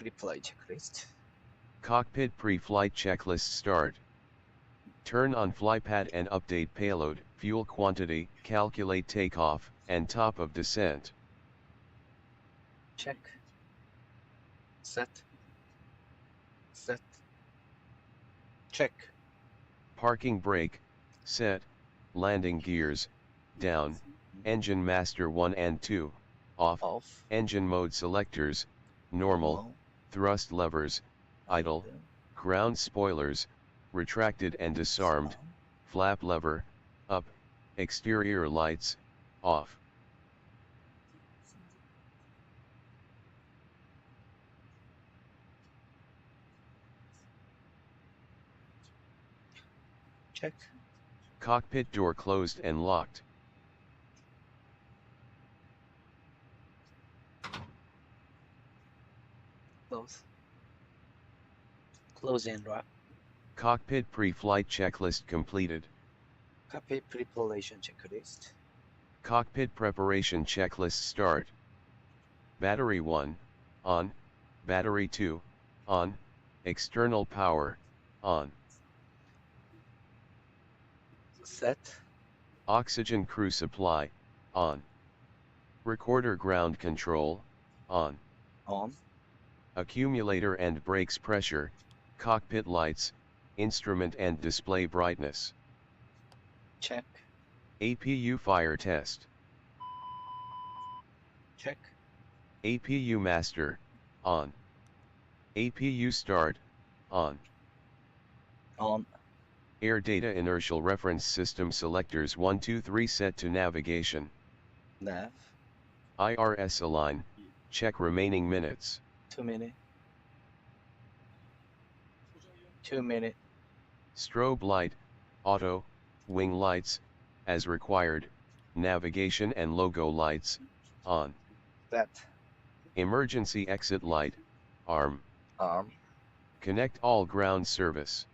pre-flight checklist. Cockpit pre-flight checklist start. Turn on flypad and update payload, fuel quantity, calculate takeoff, and top of descent. Check. Set. Set. Check. Parking brake, set, landing gears, down, engine master 1 and 2, off, engine mode selectors, normal, thrust levers, idle, ground spoilers, retracted and disarmed, flap lever, up, exterior lights, off. Check. Cockpit door closed and locked. Close. Close and lock. Cockpit pre-flight checklist completed. Cockpit preparation checklist. Cockpit preparation checklist start. Battery 1, on. Battery 2, on. External power, on. Set. Oxygen crew supply, on. Recorder ground control, on. On. Accumulator and brakes pressure, cockpit lights, instrument and display brightness. Check. APU fire test. Check. APU master, on. APU start, on. On. Air data inertial reference system selectors 1 2 3 set to navigation. Nav. IRS align, check remaining minutes. 2 minutes. 2 minutes. Strobe light, auto, wing lights, as required, navigation and logo lights, on. Set. Emergency exit light, arm. Arm. Connect all ground service.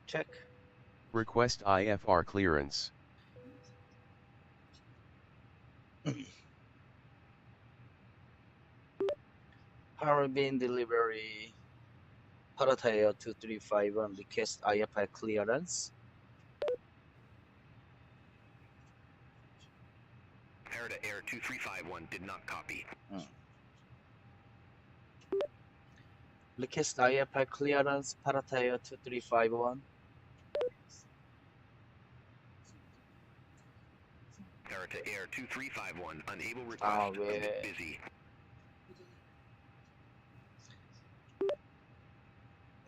Check. Request IFR clearance. Harbin delivery. Parata Air 2351 request IFR clearance. Parata Air 2351 did not copy. Request IFR clearance. Parata Air 2351. Parata Air 2351 unable request. Busy.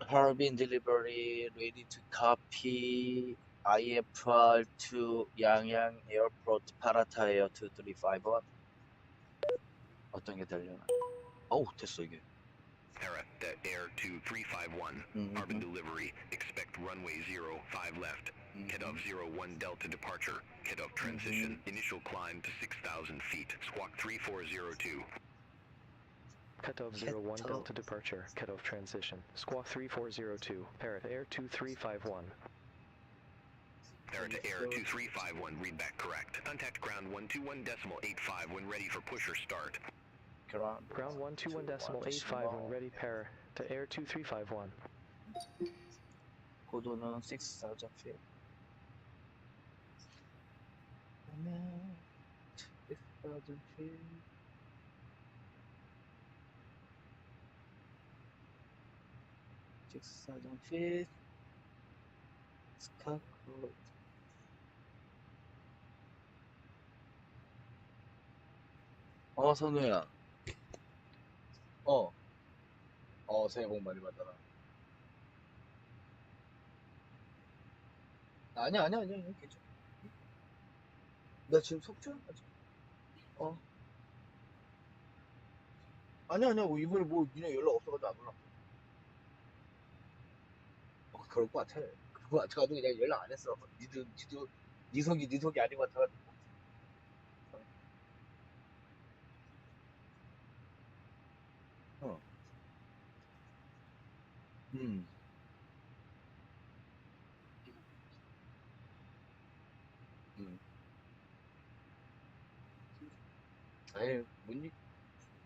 Harbin delivery ready to copy. IFR to 양양 Airport Parata Air 2351. 어떤 게 되려나? 어우 됐어 이게. Parata Air 2351 Harbin delivery. Expect runway 05 left. KETOV 01 Delta departure. KETOV transition. Initial climb to 6,000 feet. Squawk 3402. KETOV 01 Delta departure. KETOV transition. Squawk 3402. Parata Air 2351. Parata Air 2351 readback correct. Contact ground 121.85 when ready for push or start. Ground 121.85 when ready. Parata Air 2351. 고도는 6,000 feet. 6,000 feet. feet. 스카크. 선우야. 새해 복 많이 받아라. 아니야, 괜찮아. 나 지금 속죄? 아니야, 이번에 뭐, 니네 연락 없어가지고 안 올라. 그럴 것 같아. 그럴 것 같아가지고 그냥 연락 안 했어. 니 속이 아닌 것 같아가지고.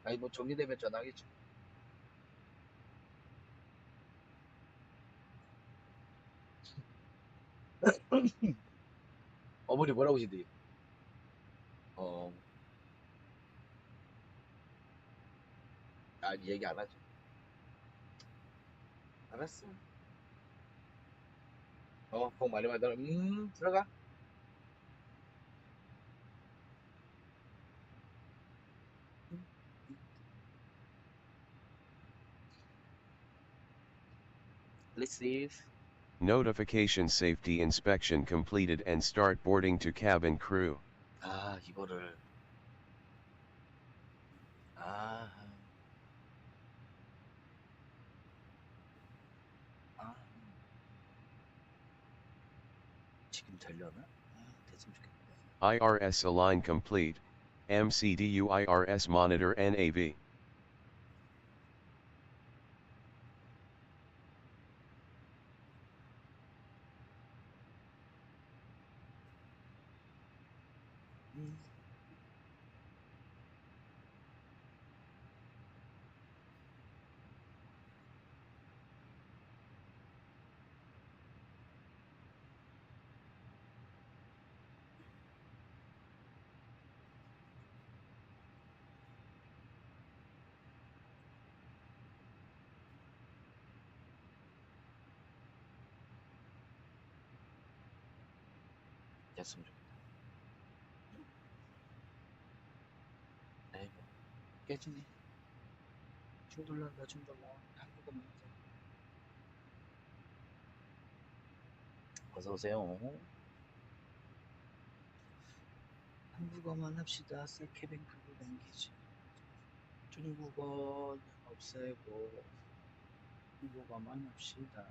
아니 뭐 정리되면 전화하겠지. 어머니 뭐라고 하시대요? 아니 얘기 안 하죠. 알았어. 복 많이 받아라. 들어가. Receive. Notification safety inspection completed and start boarding to cabin crew. 이거를. 지금 되려나? 됐으면 좋겠다. IRS align complete. MCDU IRS monitor NAV. 됐으면 좋겠다. 아이고 깨지네. 충돌난다 충돌나. 한국어 문제. 어서오세요. 한국어만 합시다. 셀케뱅 크루 랭귀지. 중국어는 없애고 한국어만 합시다.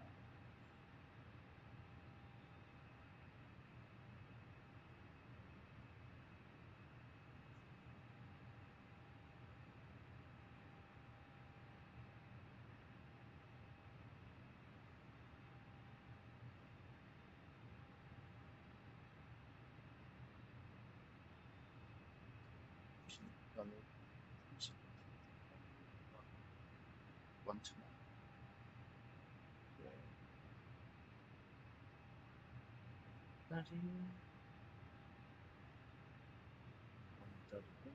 원투나 날이 원달이고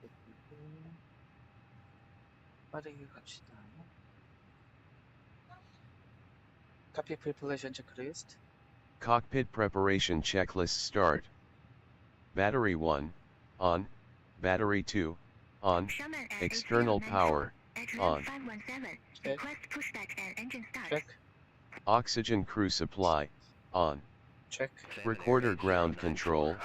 그리고 빠르게 갑시다. Copy preparation checklist. Cockpit preparation checklist start. Battery 1, on. Battery 2, on. External power, on. Check. Check. Oxygen crew supply, on. Check. Recorder ground control,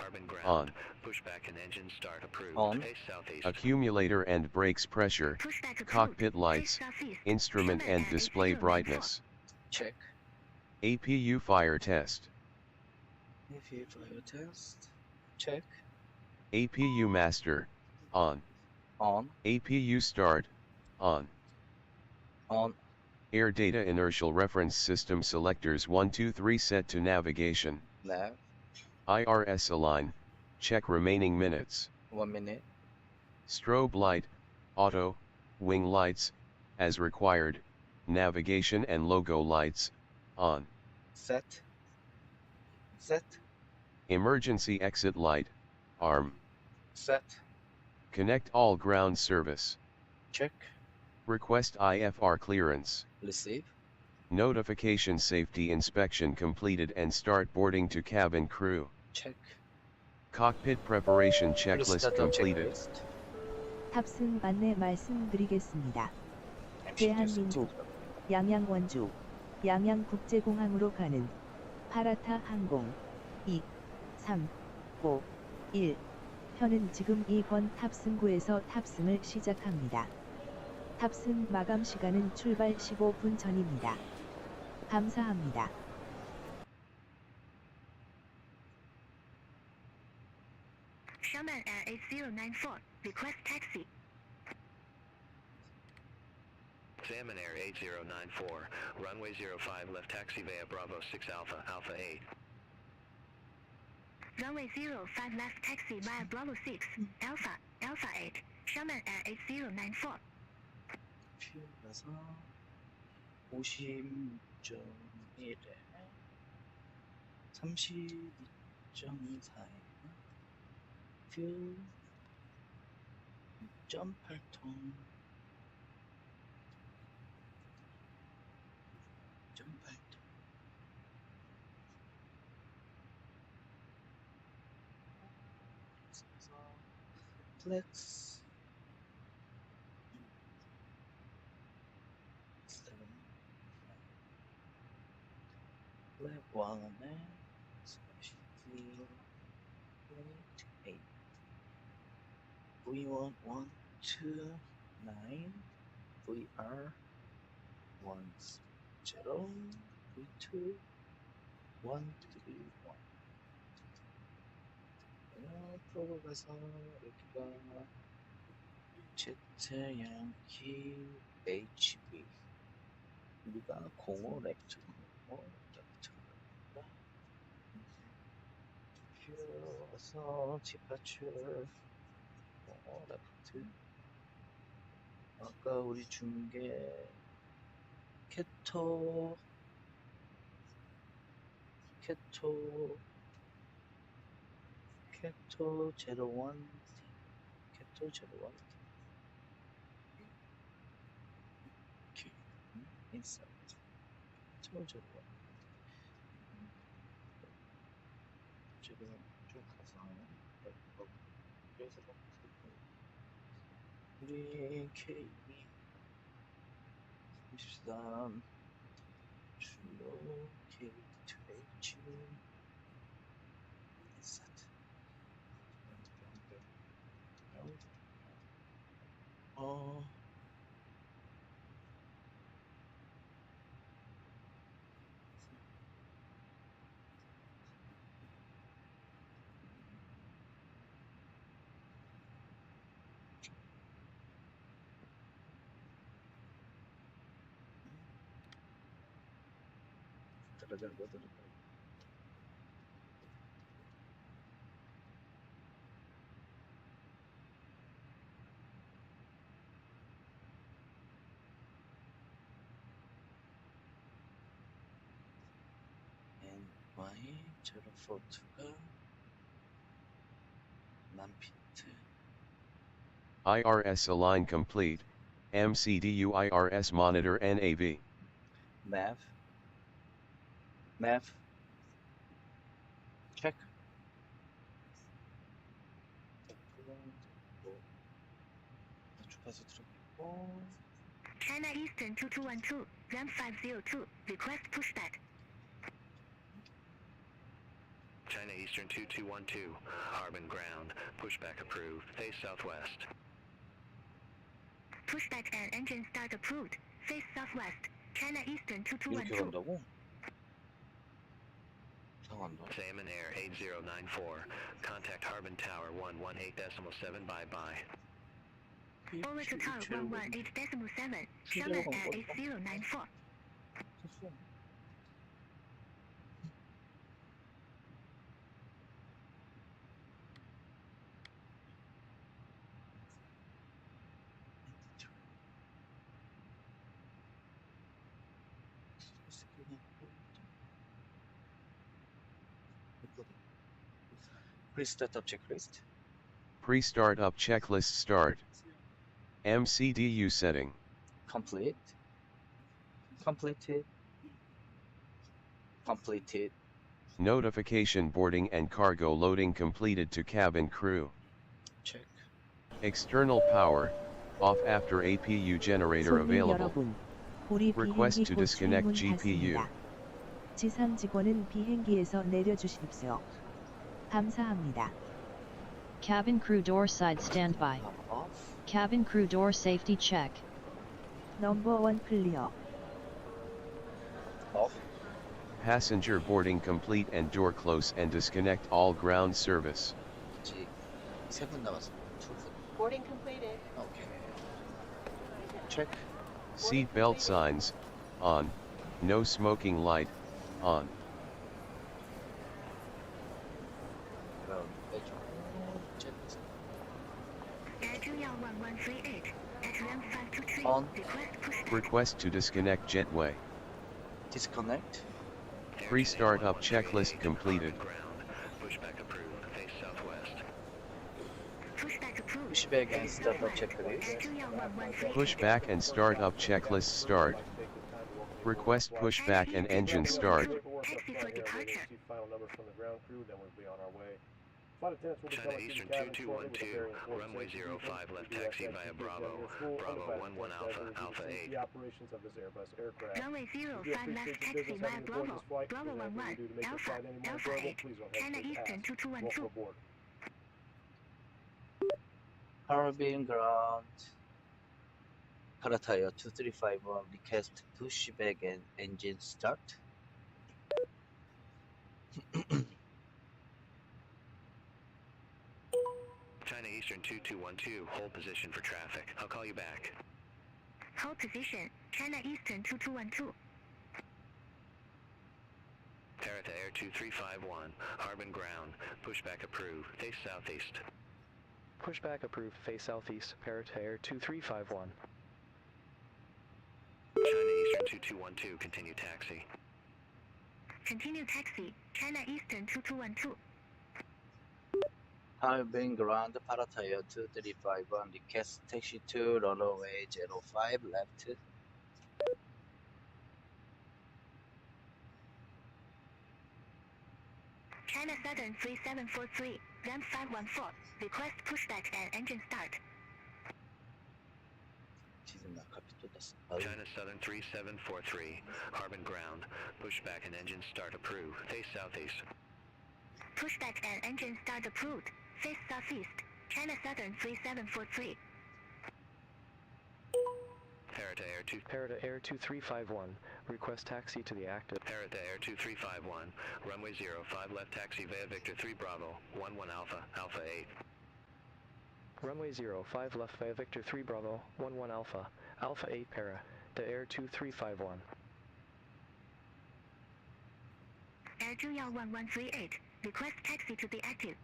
on. Pushback and engine start approved. On. Pace southeast. Accumulator and brakes pressure, cockpit lights, instrument and display brightness. Check. APU fire test. APU fire test. Check. APU master, on. On. APU start, on. On. Air data inertial reference system selectors 1 2 3 set to navigation. Nav. IRS align, check remaining minutes. 1 minute. Strobe light, auto, wing lights, as required, navigation and logo lights, on. Set. Set. Emergency exit light, arm. Set. Connect all ground service. Check. Request IFR clearance. Receive. Notification safety inspection completed and start boarding to cabin crew. Check. Cockpit preparation checklist completed. checklist. 탑승 안내 말씀드리겠습니다. 대한민국 양양원주 양양국제공항으로 가는 파라타 항공 2, 3, 5, 1 편은 지금 2번 탑승구에서 탑승을 시작합니다. 탑승 마감 시간은 출발 15분 전입니다. 감사합니다. Sherman Air 8094, request taxi. Salmon Air 8094, runway 05 left taxi via Bravo 6 Alpha, Alpha 8. Runway 05 left taxi via Bravo 6, Alpha 8, Sherman Air 8094. 퓨어서 50.1에 32.4에 퓨 6.8톤 6.8톤 플렉스 플랩 1에 33.8 V1 1 2 9 VR 1 0 V2 1 3 1 앞으로 가서 여기가 Z 양키 HB 우리가 05 렉트 05 렉트입니다. 퓨어서 디파처 05 렉트 아까 우리 준 게 케토 01 케토 01 오케이 인사이트 케토 01 지금 쭉 가서 여기서 우리 K 33 주요 K2H 인사이트 NY 042가 만피트 IRS align complete, MCDU IRS monitor NAV. MAV check 주파수 들어가고 China Eastern 2212, ramp 502, request pushback. China Eastern 2212, Harbin ground, pushback approved, face southwest. Pushback and engine start approved, face southwest. China Eastern 이렇게 2212. 간다고? 상한다 Salmon Air 8094, contact Harbin Tower 118.7 bye-bye. Over to tower 118.7, Sherman Air 8094. 됐어 Pre-startup checklist. Pre-startup checklist start. MCDU setting. Complete. Completed. Completed. Notification boarding and cargo loading completed to cabin crew. Check. External power, off after APU generator 손님 available. 여러분, 우리 Request 비행기 to 곧 disconnect 출문 GPU. 받습니다. 지상 직원은 비행기에서 내려주십시오. 감사합니다. Cabin crew door side standby. Off. Cabin crew door safety check. 넘버 1 클리어. Off. Passenger boarding complete and door close and disconnect all ground service. 아직 3분 남았어. 2분. Boarding completed. 오케이. Check. Seat belt signs, on. No smoking light, on. On. Request pushback. Request to disconnect jetway. Disconnect. Pre-startup checklist completed. Ground. Pushback approved. Face southwest. Pushback approved. Pushback and startup checklist. 21113. Pushback and startup checklist start. Request pushback and engine start. Taxi for departure. Final numbers from the ground crew, then we'll be on our way. Flight attendants will be China coming through Eastern the cabin shortly with a 2212, very important runway safety 05 left briefing. taxi The via USAC Bravo, General School, Bravo otherwise 11 Alpha, the Alpha 8. The operations of this Airbus aircraft. Runway If you 05 left appreciate your taxi business via having aboard Bravo. this flight, Bravo if there's anything 11 we do to make the Alpha, flight any more Alpha enjoyable, 8. please don't China hesitate to Eastern ask. 2212. Welcome aboard. Harbin ground. Parata 2351 request pushback and engine start. China Eastern 2212, hold position for traffic. I'll call you back. Hold position. China Eastern 2212. Parata Air 2351, Harbin ground. Pushback approved. Face southeast. Pushback approved. Face southeast. Parata Air 2351. China Eastern 2212, continue taxi. Continue taxi. China Eastern 2212. Harbin ground. Parata 2351 request taxi to runway 05 left. China Southern 3743. Ramp 514. Request pushback and engine start. 지금 카피 또 됐어. China Southern 3743, Harbin ground. Pushback and engine start approved. Face southeast. Pushback and engine start approved. Face southeast. China Southern 3743. Parata Air 2. Parata Air 2351. Request taxi to the active. Parata Air 2351, runway 05 left taxi via Victor 3 Bravo, 11 Alpha, Alpha 8. Runway 05 left via Victor 3 Bravo, 11 Alpha, Alpha 8 Para, to Air 2351. Air 21138. Request taxi to be active.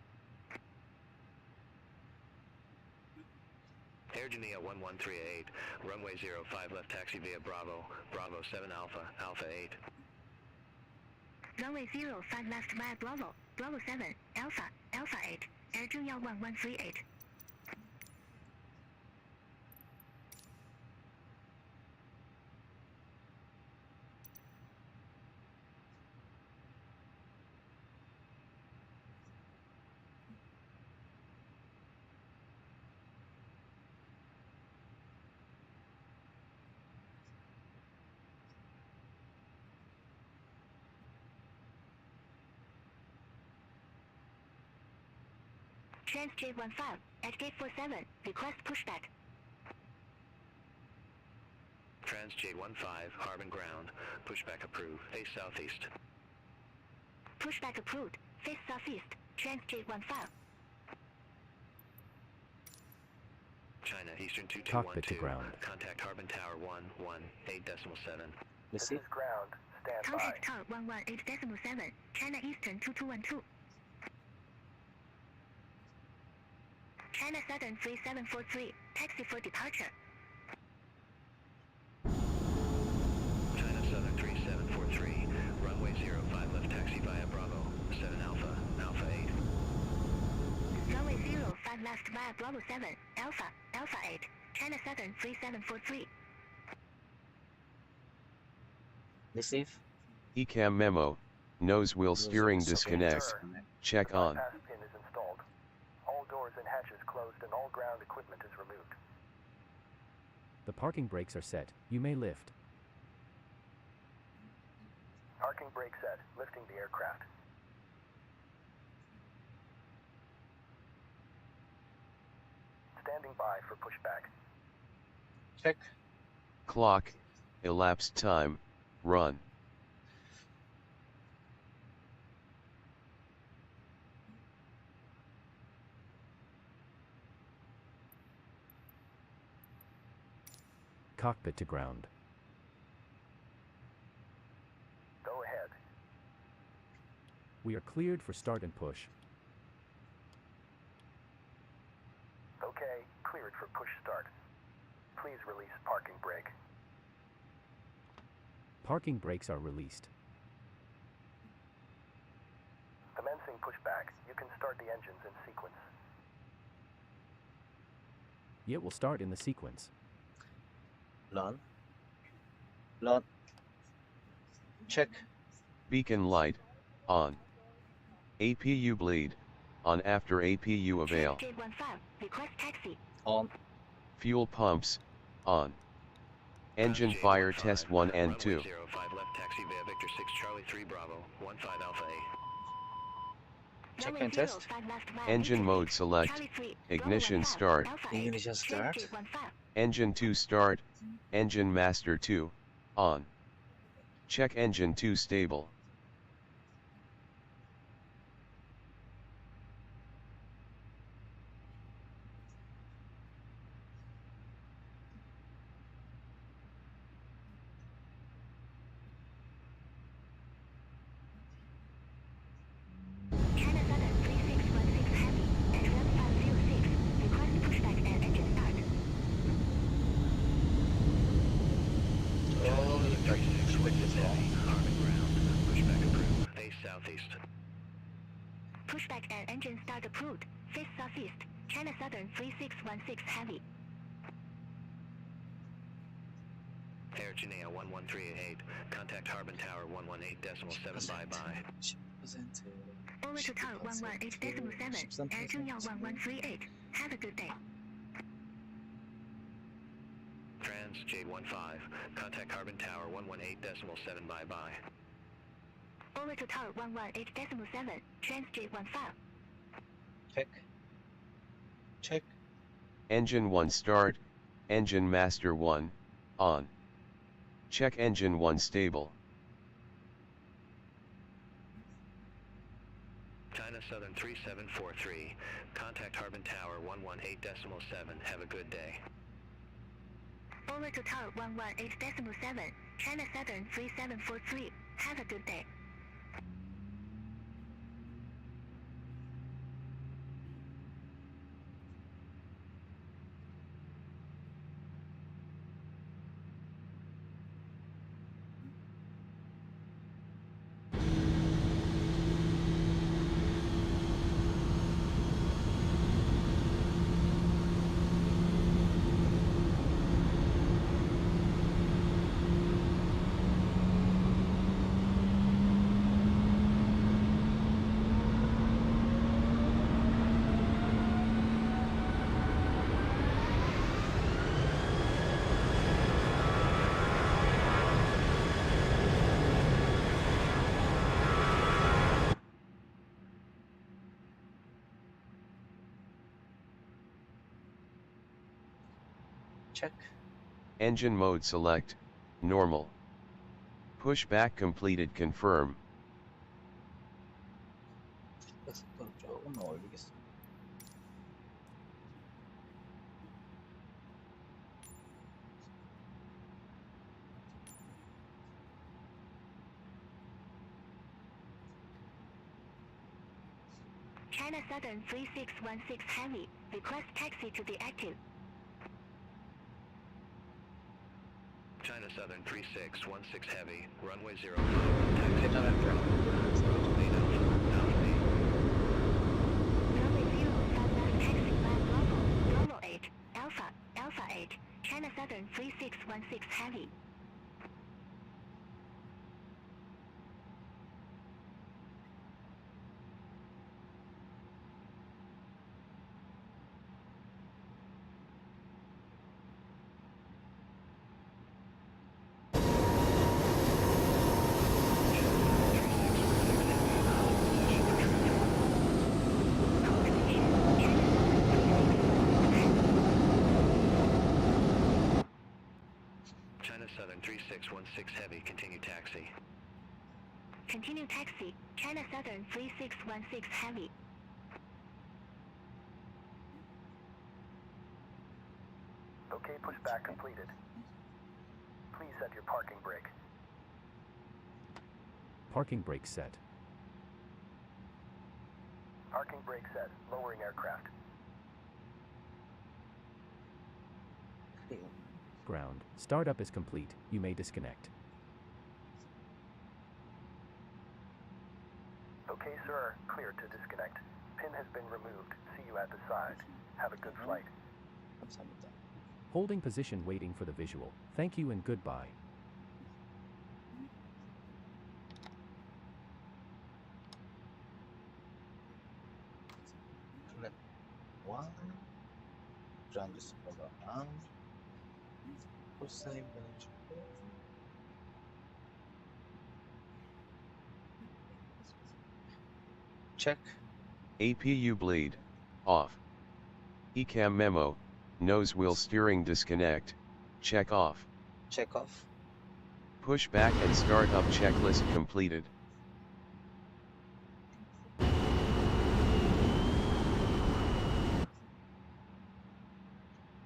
Air Jania 1138, runway 05 left taxi via Bravo, Bravo 7 Alpha, Alpha 8. Runway 05 left via Bravo, Bravo 7, Alpha, Alpha 8. Air 21138. Trans J15 at gate 47. Request pushback. Trans J15, Harbin ground. Pushback approved. Face southeast. Pushback approved. Face southeast. Trans J15. China Eastern 2212. Cockpit to ground. Contact Harbin Tower 118.7. Receive. Ground. Stand by. Contact tower 118.7. China Eastern 2212. China Southern 3743. Taxi for departure. China Southern 3743, runway 05 left taxi via Bravo, 7 Alpha, Alpha 8. Runway 05 left via Bravo 7, Alpha, Alpha 8. China Southern 3743. Receive. ECAM memo, nose wheel steering disconnect, check on. Pin is installed. All doors and hatches closed and all ground equipment is removed. The parking brakes are set. You may lift. Parking brake set. Lifting the aircraft. Standing by for pushback. Check. Clock, elapsed time, run. Cockpit to ground. Go ahead. We are cleared for start and push. Okay, cleared for push start. Please release parking brake. Parking brakes are released. Commencing pushback. You can start the engines in sequence. It will start in the sequence. Run. Check. Beacon light, on. APU bleed, on after APU avail. J15, request taxi. On. Fuel pumps, on. Engine fire test 1 and 2. 05 left taxi via Victor 6 Charlie 3 Bravo, 15 Alpha A. Check and test. Engine mode select, ignition start. Ignition start. Engine 2 start, engine master 2, on. Check engine 2 stable. China Southern 3616 Heavy, at 1506, request pushback and engine start. Oh, 여기까지 수고했겠어. Army ground, pushback approved, face southeast. Pushback and engine start approved. Face southeast. China Southern 3616 Heavy. Air Janea 11388, contact Harbin Tower 118.7 bye-bye. 10%. Over to tower 118.7, Air Junior 1138. Have a good day. Trans J15, contact Harbin Tower 118.7 bye-bye. Over to tower 118.7, Trans J15. Check. Engine 1 start, engine master 1, on. Check engine 1 stable. China Southern 3743, contact Harbin Tower 118.7, have a good day. Over to tower 118.7, China Southern 3743. Have a good day. Check. Engine mode select, normal. Pushback completed confirm. 속도를 조금 올리겠습니다. China Southern 3616 Heavy. Request taxi to be active. China Southern 3616 Heavy, runway 05, 계단을 Alpha, Runway 05 left taxi via Bravo 8, Alpha 8, China Southern 3616 Heavy. China Southern 3616 Heavy, continue taxi. Continue taxi, China Southern 3616 Heavy. Okay, pushback completed. Please set your parking brake. Parking brake set. Parking brake set. Lowering aircraft. Ground, startup is complete, you may disconnect. Okay, sir, clear to disconnect. Pin has been removed. See you at the side. Have a good flight. 감사합니다. Holding position waiting for the visual. Thank you and goodbye. 플랫 1 그라운드 스포가 콜사인 보내주고 체크 APU bleed, off. ECAM memo, nose wheel steering disconnect, check off. 체크 오프 Pushback and startup checklist completed.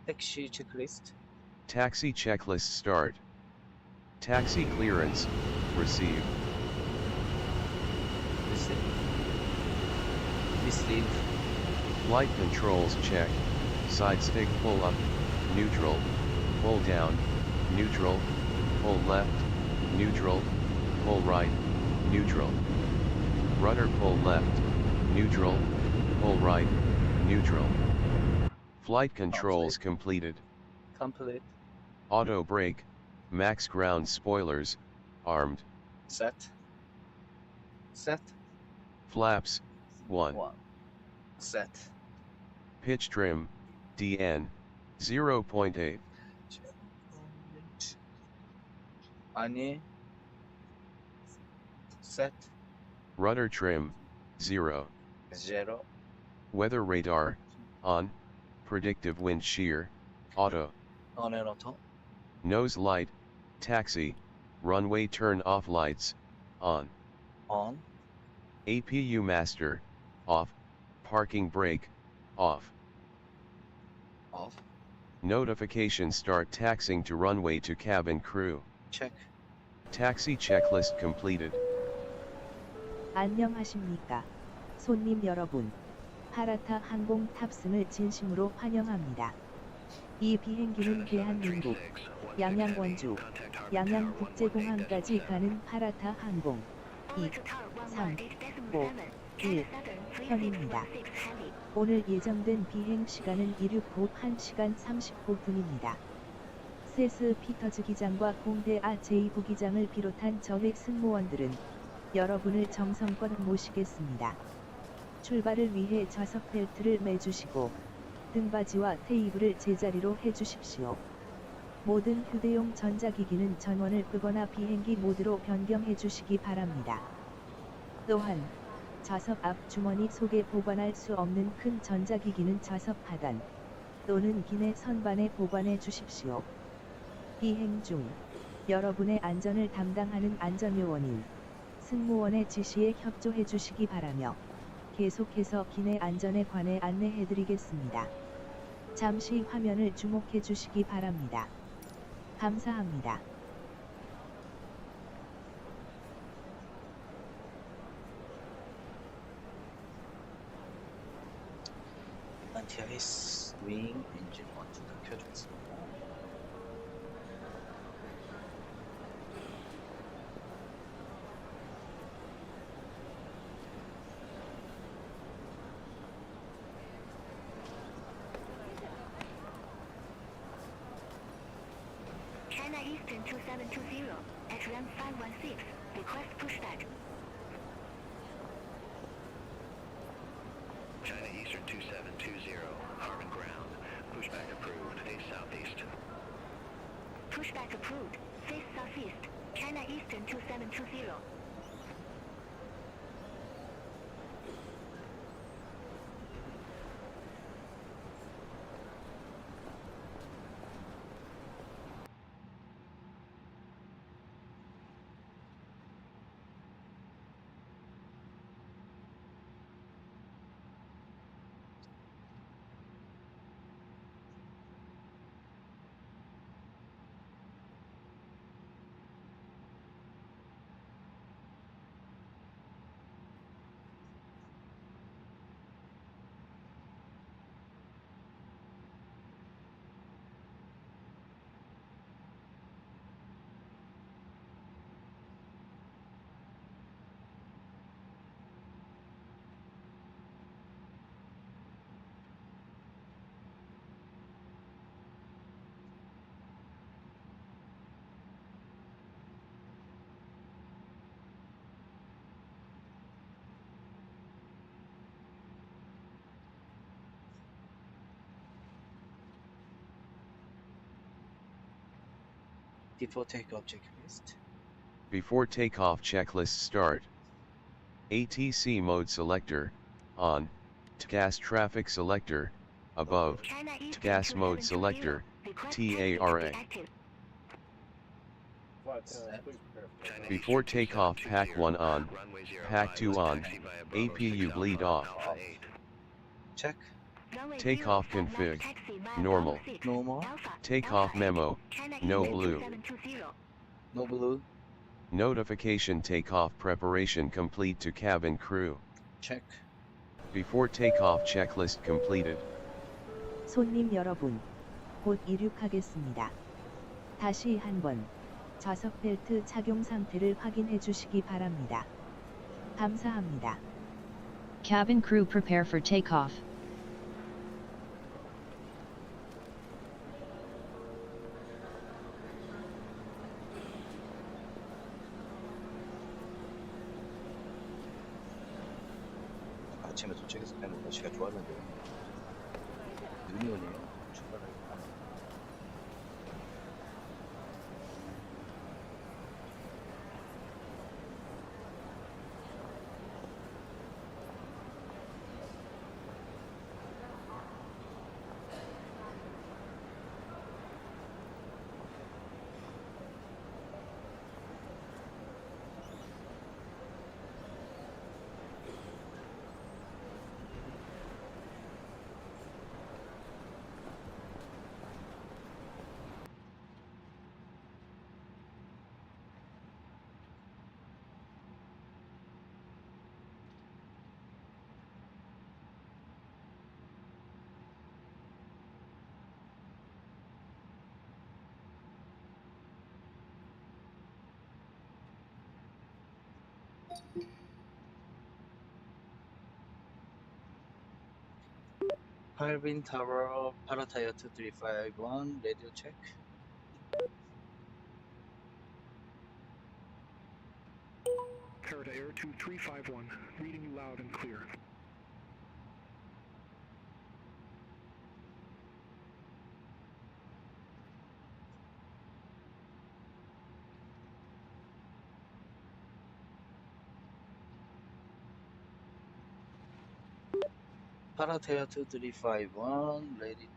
택시 체크리스트 Taxi checklist start. Taxi clearance, receive. 리시브 Flight controls check, side stick pull up, neutral, pull down, neutral, pull left, neutral, pull right, neutral. Rudder pull left, neutral, pull right, neutral. Flight controls completed. 컴플릿 Auto brake, max ground spoilers, armed. 셋 Flaps, 1. 셋 Pitch trim, DN, 0.8. 아니 셋 Rudder trim, 0. 제로 Weather radar, on. Predictive wind shear, auto. on and auto Nose light, taxi, runway turn off lights, on. on APU master, off. Parking brake, off. off Notification start taxiing to runway to cabin crew. check Taxi checklist completed. 안녕하십니까. 손님 여러분. 파라타 항공 탑승을 진심으로 환영합니다. 이 비행기는 대한민국 양양 원주, 양양 국제공항까지 가는 파라타 항공 2, 3, 5, 1 편입니다. 오늘 예정된 비행 시간은 이륙 후 1시간 35분입니다. 세스 피터즈 기장과 공대아 제이 부기장을 비롯한 저획 승무원들은 여러분을 정성껏 모시겠습니다. 출발을 위해 좌석 벨트를 매주시고 등받이와 테이블을 제자리로 해주십시오. 모든 휴대용 전자기기는 전원을 끄거나 비행기 모드로 변경해 주시기 바랍니다. 또한 좌석 앞 주머니 속에 보관할 수 없는 큰 전자기기는 좌석 하단 또는 기내 선반에 보관해 주십시오. 비행 중 여러분의 안전을 담당하는 안전요원인 승무원의 지시에 협조해 주시기 바라며 계속해서 기내 안전에 관해 안내해 드리겠습니다. 잠시 화면을 주목해 주시기 바랍니다. 감사합니다. 안티아이스 윙 엔진 먼저 켜주겠습니다. China Eastern 2720 at ramp 516. Request pushback. China Eastern 2720, Harmon ground. Pushback approved, face southeast. Pushback approved. Face southeast. China Eastern 2720. Before takeoff checklist. Before takeoff checklist start. ATC mode selector, on, TCAS traffic selector, above, TCAS mode selector, TARA. Before takeoff pack 1 on, pack 2 on, APU bleed off. Check. Takeoff config, normal. Normal. Takeoff memo, no blue. No blue. Notification takeoff preparation complete to cabin crew. Check. Before takeoff checklist completed. 손님 여러분, 곧 이륙하겠습니다. 다시 한번 좌석 벨트 착용 상태를 확인해 주시기 바랍니다. 감사합니다. Cabin crew prepare for takeoff. 아침에 도착해서 그냥 날씨가 좋았는데 눈이 오네요. 출발하니까. Harbin Tower, Parata 2351, radio check. Parata Air 2351, reading you loud and clear. Parata 2351, ready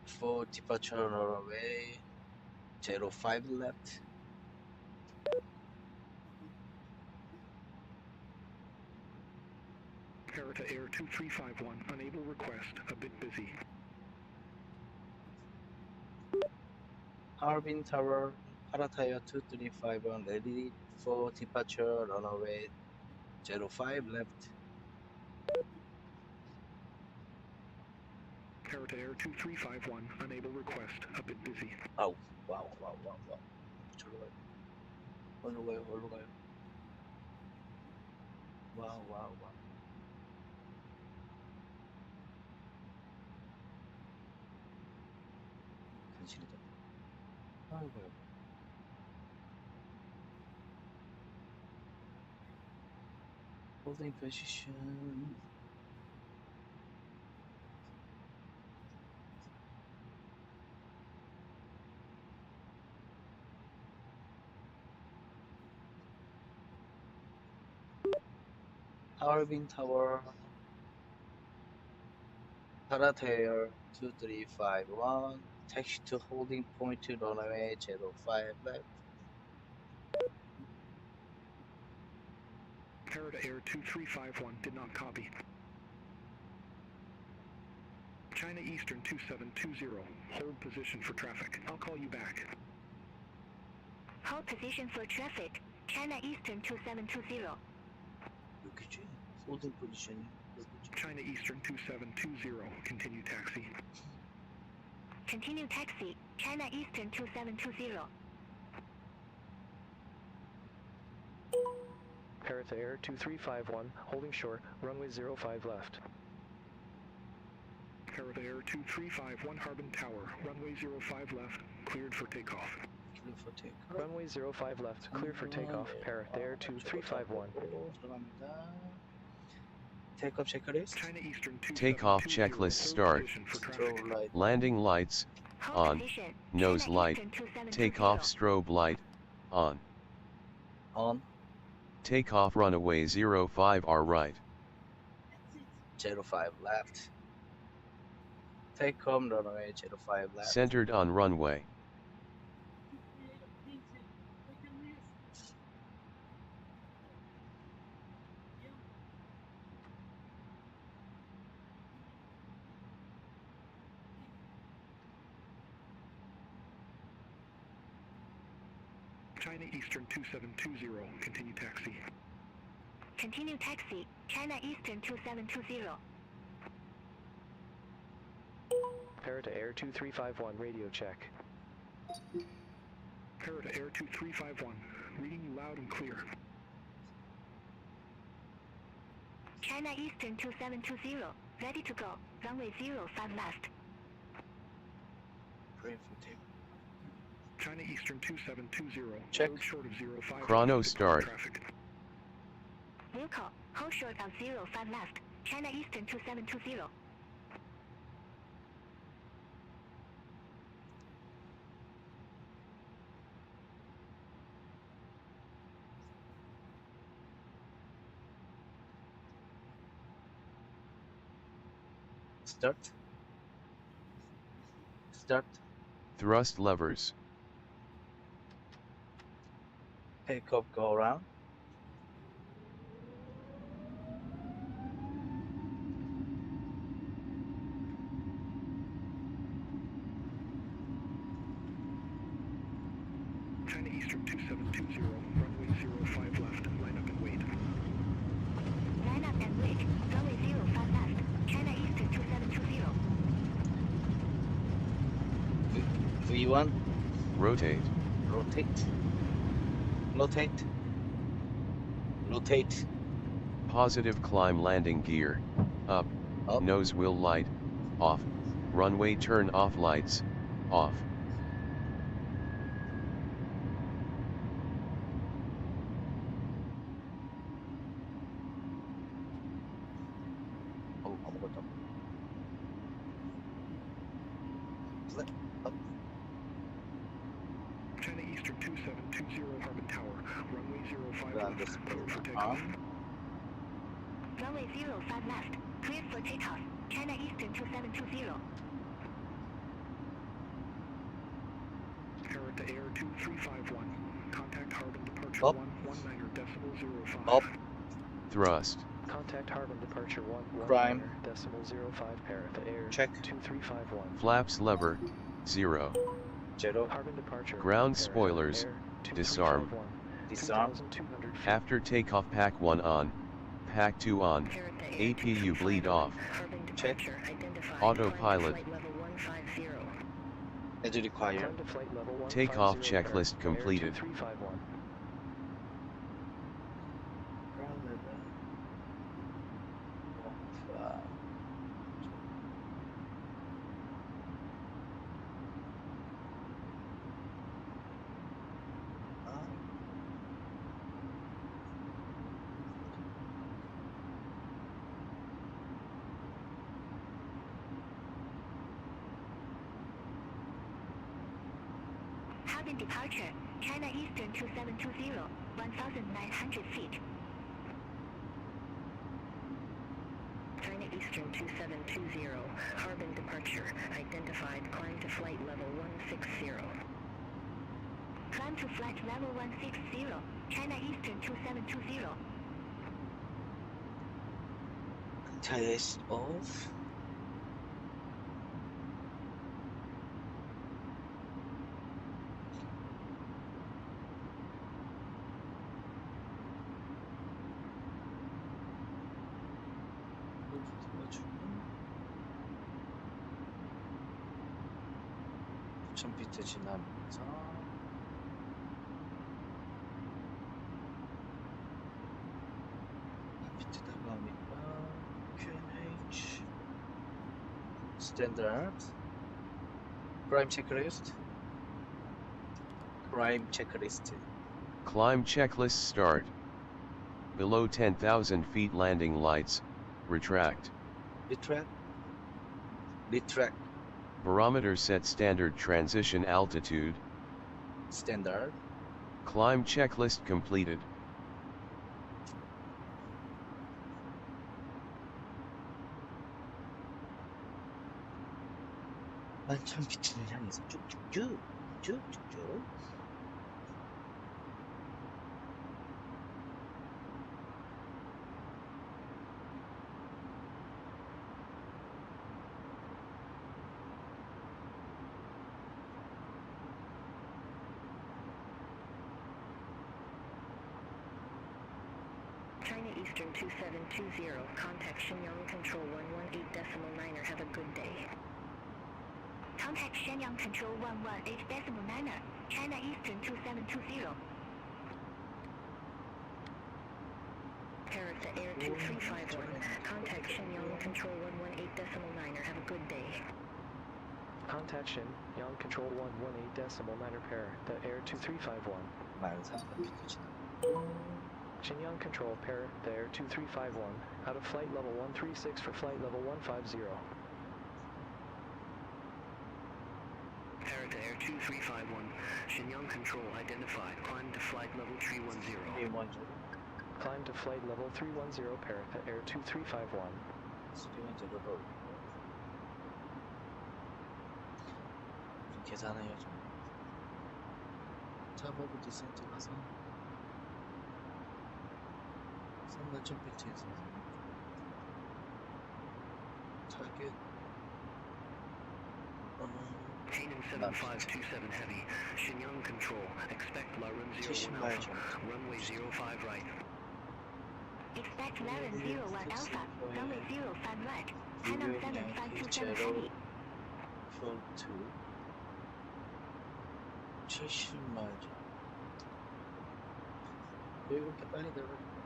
for departure on our way. 05 left. Parata Air 2351, unable request, a bit busy. Harbin Tower, Parata 2351, ready for departure on our way. 05 left. Parata Air 2351, unable request, a bit busy. 아우, 와우. 저로 가요. 어디로 가요? 와우. 간신히다. 아이고요. Holding position. Harbin Tower, Parata Air 2351, taxi to holding point to runway 05 left. Parata Air 2351, did not copy. China Eastern 2720, hold position for traffic. I'll call you back. Hold position for traffic. China Eastern 2720. 여기지? holding position. China Eastern 2720, continue taxi. Continue taxi. China Eastern 2720. Parata Air 2351, holding short, runway 05 left. Parata Air 2351, Harbin Tower, runway 05 left, cleared for takeoff. Clear for takeoff. Runway 05 left, clear for takeoff. Parata Air 2351. 들어갑니다. Takeoff checklist. China Eastern 2720, Takeoff checklist start. Throw light. Landing lights, on, nose light, takeoff strobe light, on. On. Takeoff runaway 05R right. 05 left. Takeoff runway 05 left. Centered on runway. China Eastern 2720, continue taxi. Continue taxi, China Eastern 2720. Parata Air 2351, radio check. Parata Air 2351, reading you loud and clear. China Eastern 2720, ready to go, runway 05 left. China Eastern 2720, check. Hold short of 05. Chrono start. Traffic. Wilco, hold short of 05 left, China Eastern 2720. Start. Start. Thrust levers. Takeoff go around. China Eastern 2720, runway 05 left, line up and wait. Line up and wait, runway 05 left, China Eastern 2720. V1. Rotate. Rotate. Rotate. Rotate. Positive climb landing gear. Up. Up. Nose wheel light. Off. Runway turn off lights. Off. Oh, 아무것도. Flip. Up. China Eastern 2720, Harbin Tower, runway 05 Ground left, display clear for on. takeoff. Runway 05 left, cleared for takeoff, China Eastern 2720. Parata Air 2351, contact Harbin departure Up. 119.05. Up. Thrust. Contact Harbin departure 119.05 Prime. Parata Air Check. 2351. Flaps lever. 0. 0. Harbin departure. Ground Parata spoilers. Air Disarm. 2351. Disarm. 2,200 feet. After takeoff pack 1 on. Pack 2 on. APU bleed off. Check. Autopilot. As required. Climb to flight level 150, Takeoff Parata checklist Air completed. 2351. Harbin departure, China Eastern 2720, 1,900 feet. China Eastern 2720, Harbin departure, identified, climb to flight level 160. Climb to flight level 160, China Eastern 2720. Tires off. 비트 지나면서 비트 나가니까 QNH 스탠다드 프라임 체크리스트 prime checklist. Climb checklist start. Below 10,000 feet landing lights. Retract. Retract. Retract. Barometer set standard transition altitude. Standard. Climb checklist completed. 만천 비트를 향해서 쭉쭉쭉. China Eastern 2720, contact Shenyang Control 118.9er, have a good day. Contact Shenyang Control 118.9er, China Eastern 2720. Parata Air 2351, contact Shenyang Control 118.9er, have a good day. Contact Shenyang Control 118.9er, Parata Air 2351. 만사 비트 지나. Shenyang Control Parata Air 2351, out of flight level 136 for flight level 150. Parata Air 2351, Shenyang Control identified, climb to flight level 310. Climb to flight level 310, Parata Air 2351. 310로 계산해야죠. 잡아고 디센트 가서 3000피트에서 타겟 Canaan 7527 Heavy, Shenyang Control, expect LRN 01 Alpha, runway 05 right. Expect LRN 01 Alpha, runway 05 right, Hanang 7527 Heavy. 폴트 70마일. 왜 이렇게 빨리 들어가죠?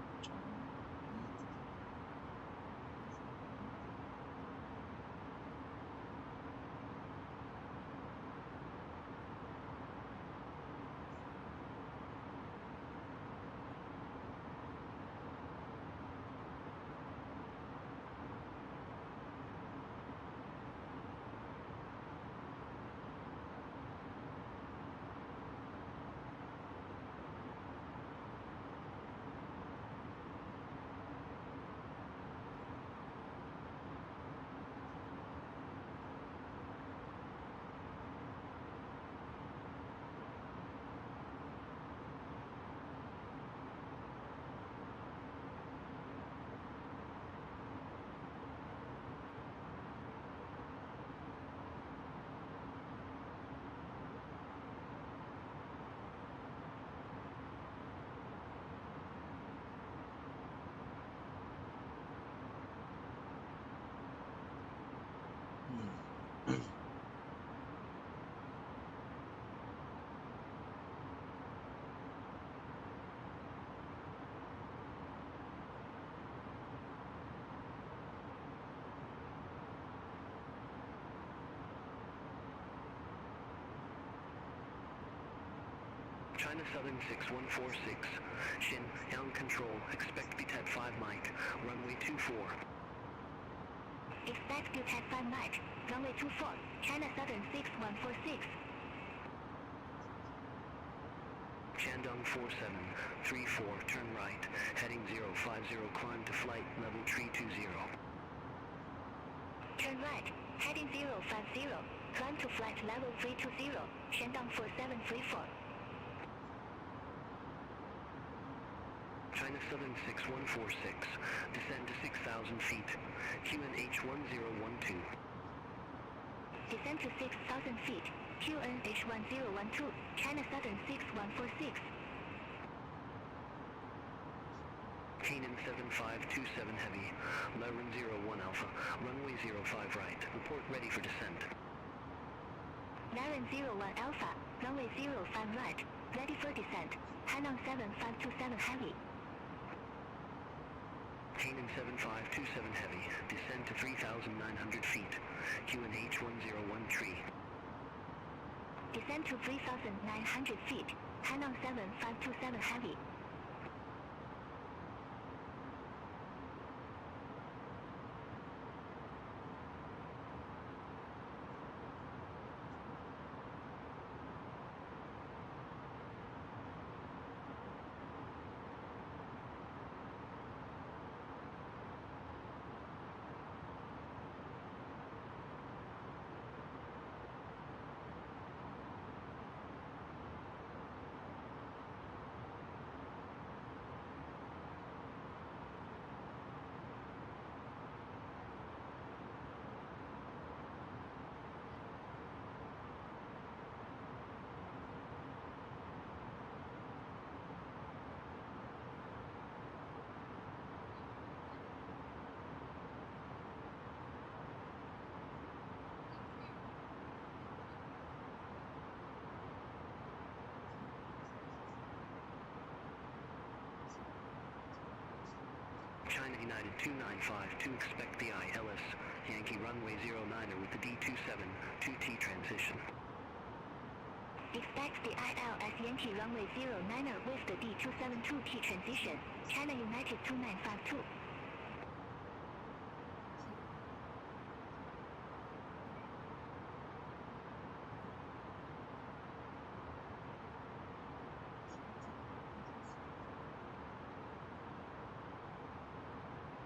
China Southern 6146, Shenyang Control, expect VTAT 5 Mike, runway 24. Expect VTAT 5 Mike, runway 24, China Southern 6146. Shandong 4734, turn right, heading 050, climb to flight level 320. Turn right, heading 050, climb to flight level 320, Shandong 4734. China Southern 6146, descend to 6,000 feet, QNH 1012. Descend to 6,000 feet, QNH 1012, China Southern 6146. Canaan 7527 Heavy, LRN 01 Alpha, runway 05 right, report ready for descent. LRN 01 Alpha, runway 05 right, ready for descent, Hanang 7527 Heavy. Canaan 7527 Heavy, descend to 3,900 feet, QNH 1013. Descend to 3,900 feet, Hanang 7527 Heavy. China United 2952, expect the ILS Yankee runway 09er with the D27 2T transition. Expect the ILS Yankee runway 09er with the D27 2T transition. China United 2952.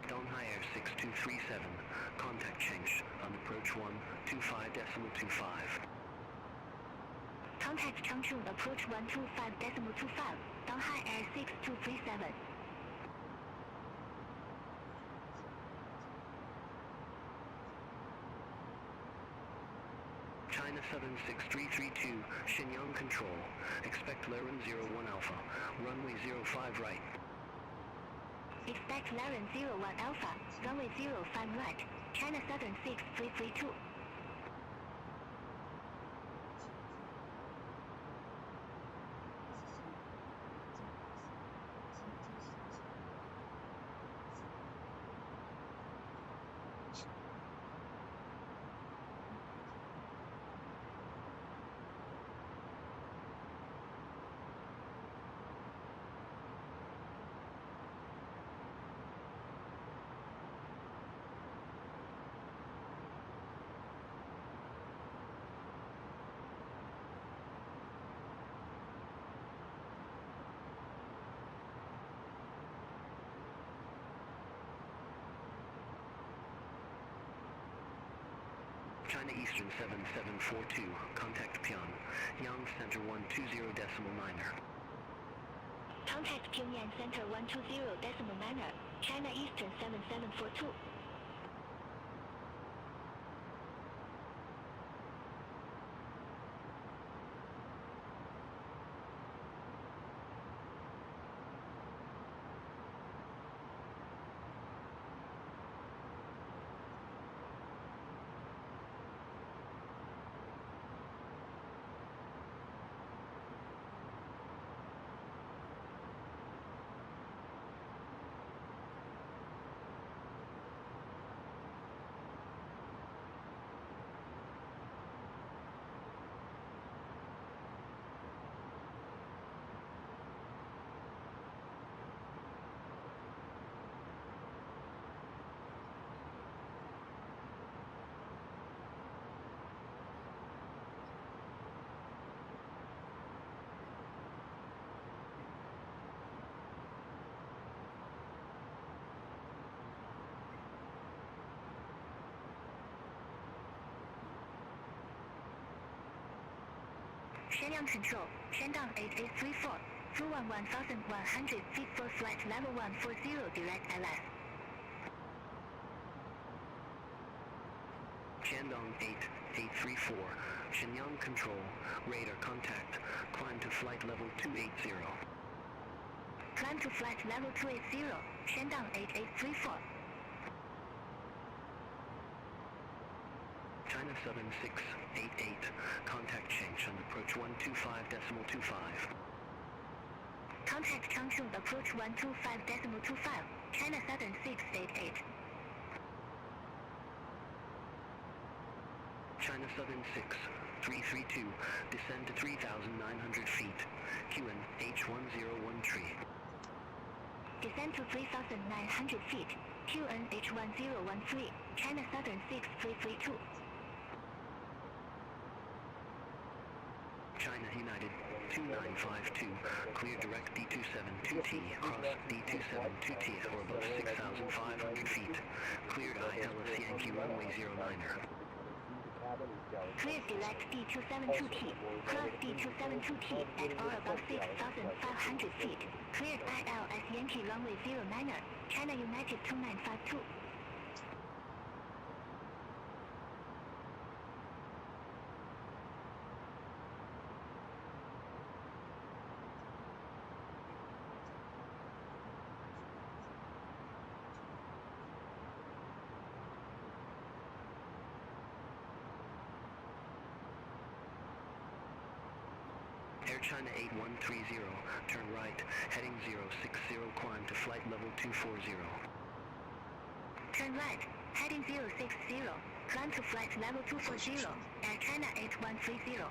Donghai Air 6237, contact change on approach 125.25. Contact Changchun approach 125.25, Donghai Air 6237. China Southern 6332, Shenyang Control, expect Laren 01 Alpha, runway 05 right. Expect Laren 01 Alpha, runway 05 right, China Southern 6332. China Eastern 7742, contact Pyongyang, Yang Center 120.9er. Contact Pyongyang Center 120.9er, China Eastern 7742. Shenyang Control, Shandong 8834, Fuwan 1100 feet for flight level 140 direct LS. Shandong 8834, Shenyang Control, radar contact, climb to flight level 280. Climb to flight level 280, Shandong 8834. China Southern 688, contact change on approach 125.25. Contact Changchun approach 125.25, China Southern 688. China Southern 6332, descend to 3,900 feet, QN H101 Descend to 3,900 feet, QN H1013, China Southern 6332. China United 2952, clear direct D27 2T across D27 2T or above 6,500 feet. Cleared ILS Yankee runway 09er. Clear direct D27 2T, cross D27 2T at or above 6,500 feet. Cleared ILS Yankee runway 09er, China United 2952. Air China 8130, turn right, heading 060, climb to flight level 240. Turn right, heading 060. Climb to flight level 240, Air China 8130.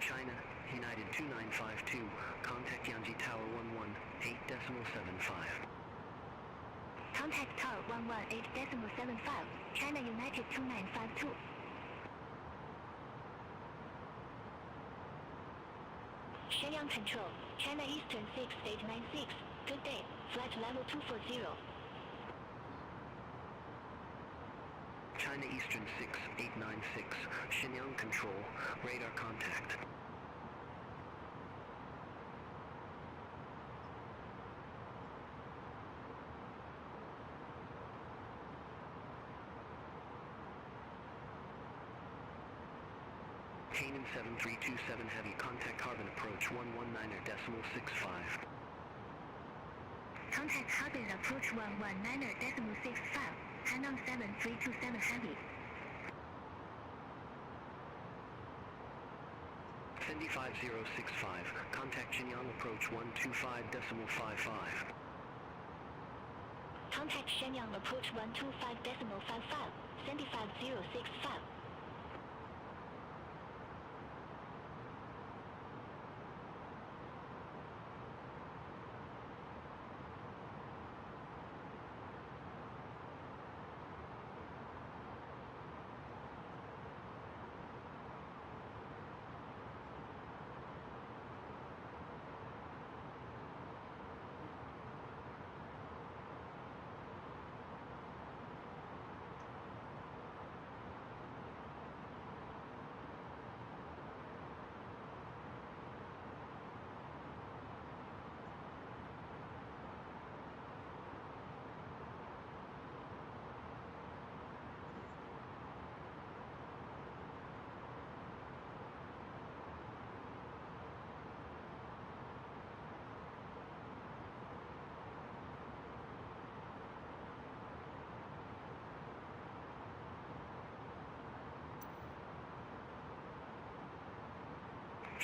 China, United 2952, contact Yanji Tower 118.75. Contact Tower 118.75, China United 2952. Shenyang Control, China Eastern 6896, good day, flight level 240. China Eastern 6896, Shenyang Control, radar contact. Canaan 7327 Heavy, contact Harbin approach 119.65. Contact Harbin approach 119.65, Hanong 7327 Heavy. Fendi 5065, contact Shenyang approach 125.55. Contact Shenyang approach 125.55, Fendi 5065.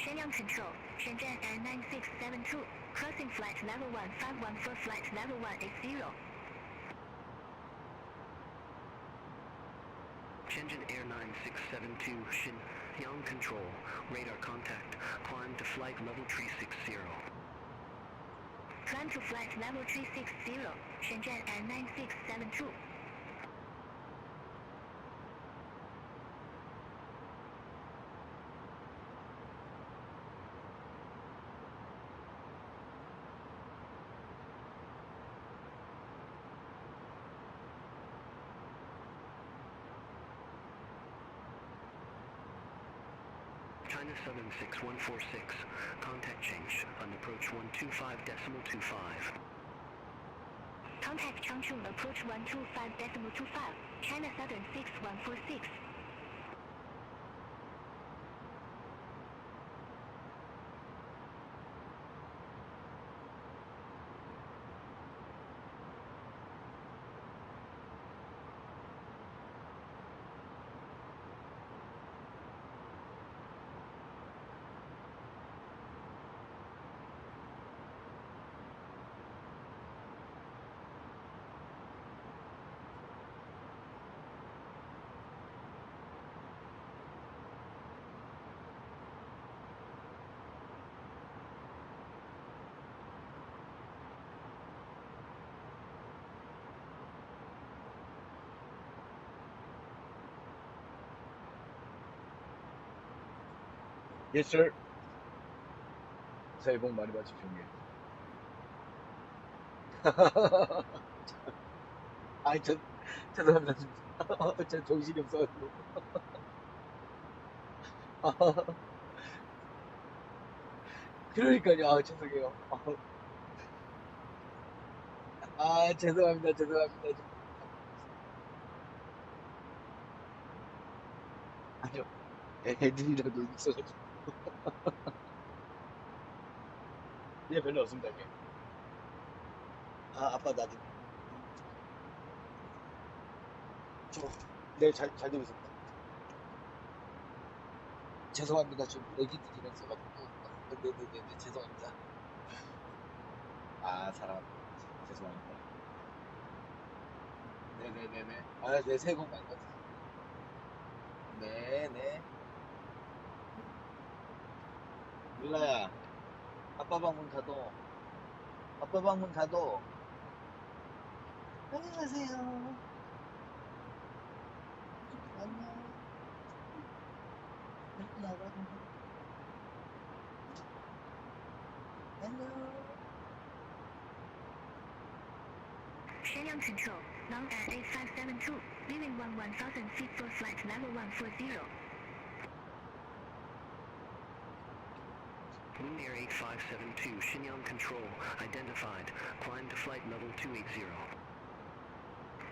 Shenyang Control, Shenzhen Air 9672, crossing flight level 1514, flight level 180. Shenzhen Air 9672, Shenyang Control, radar contact, climb to flight level 360. Climb to flight level 360, Shenzhen Air 9672. China Southern 6146, contact change, on approach 125.25. Contact Changchun approach 125.25, China Southern 6146. Yes, sir. 새해 복 많이 받으십시오, 형님. 아이, 죄송합니다. 제 정신이 없어가지고. 그러니까요. 아, 죄송해요. 아, 죄송합니다. 아니요. 애들이라도 있어가지고. 예, 별로 없습니다, 형님. 아, 아빠 나도. 네, 잘 되고 있습니다. 죄송합니다. 좀 애기들이랑 있어가지고. 네네네, 죄송합니다. 아, 사랑합니다. 죄송합니다. 네네네네. 아, 네, 새해 복 많이 받으세요. 네네. 룰라야, 아빠 방문 닫어. 아빠 방문 닫어. 안녕하세요. 안녕. 이렇게 나가. 안녕. Shenyang Control, long at 8572, leaving 11,000 feet for flight level 140. Moon Air 8572, Shenyang Control, identified. Climb to flight level 280.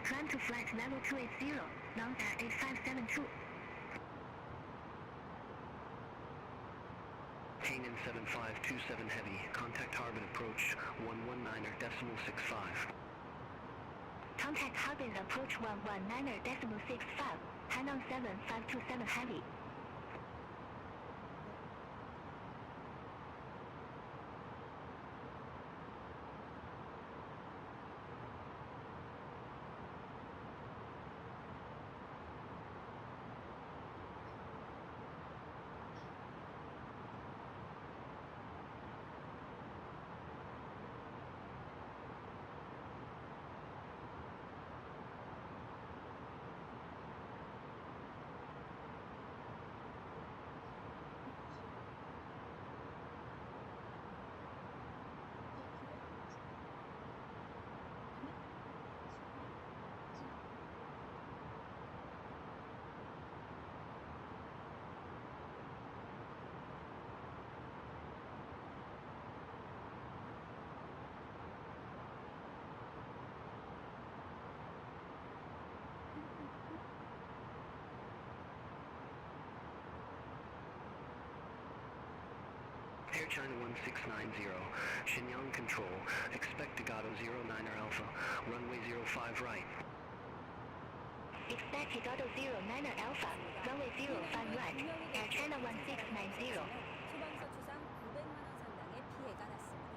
Climb to flight level 280, long at 8572. Hainan 7527 Heavy, contact Harbin approach 119.65. Contact Harbin approach 119.65, Hainan 7527 Heavy. Air China 1690, Shenyang Control, expect Tagato 09er Alpha, runway 05 right. Expect Tagato 09er Alpha, runway 05 right, Air China 1690. 소방서 추상 900만 원 상당의 피해가 났습니다.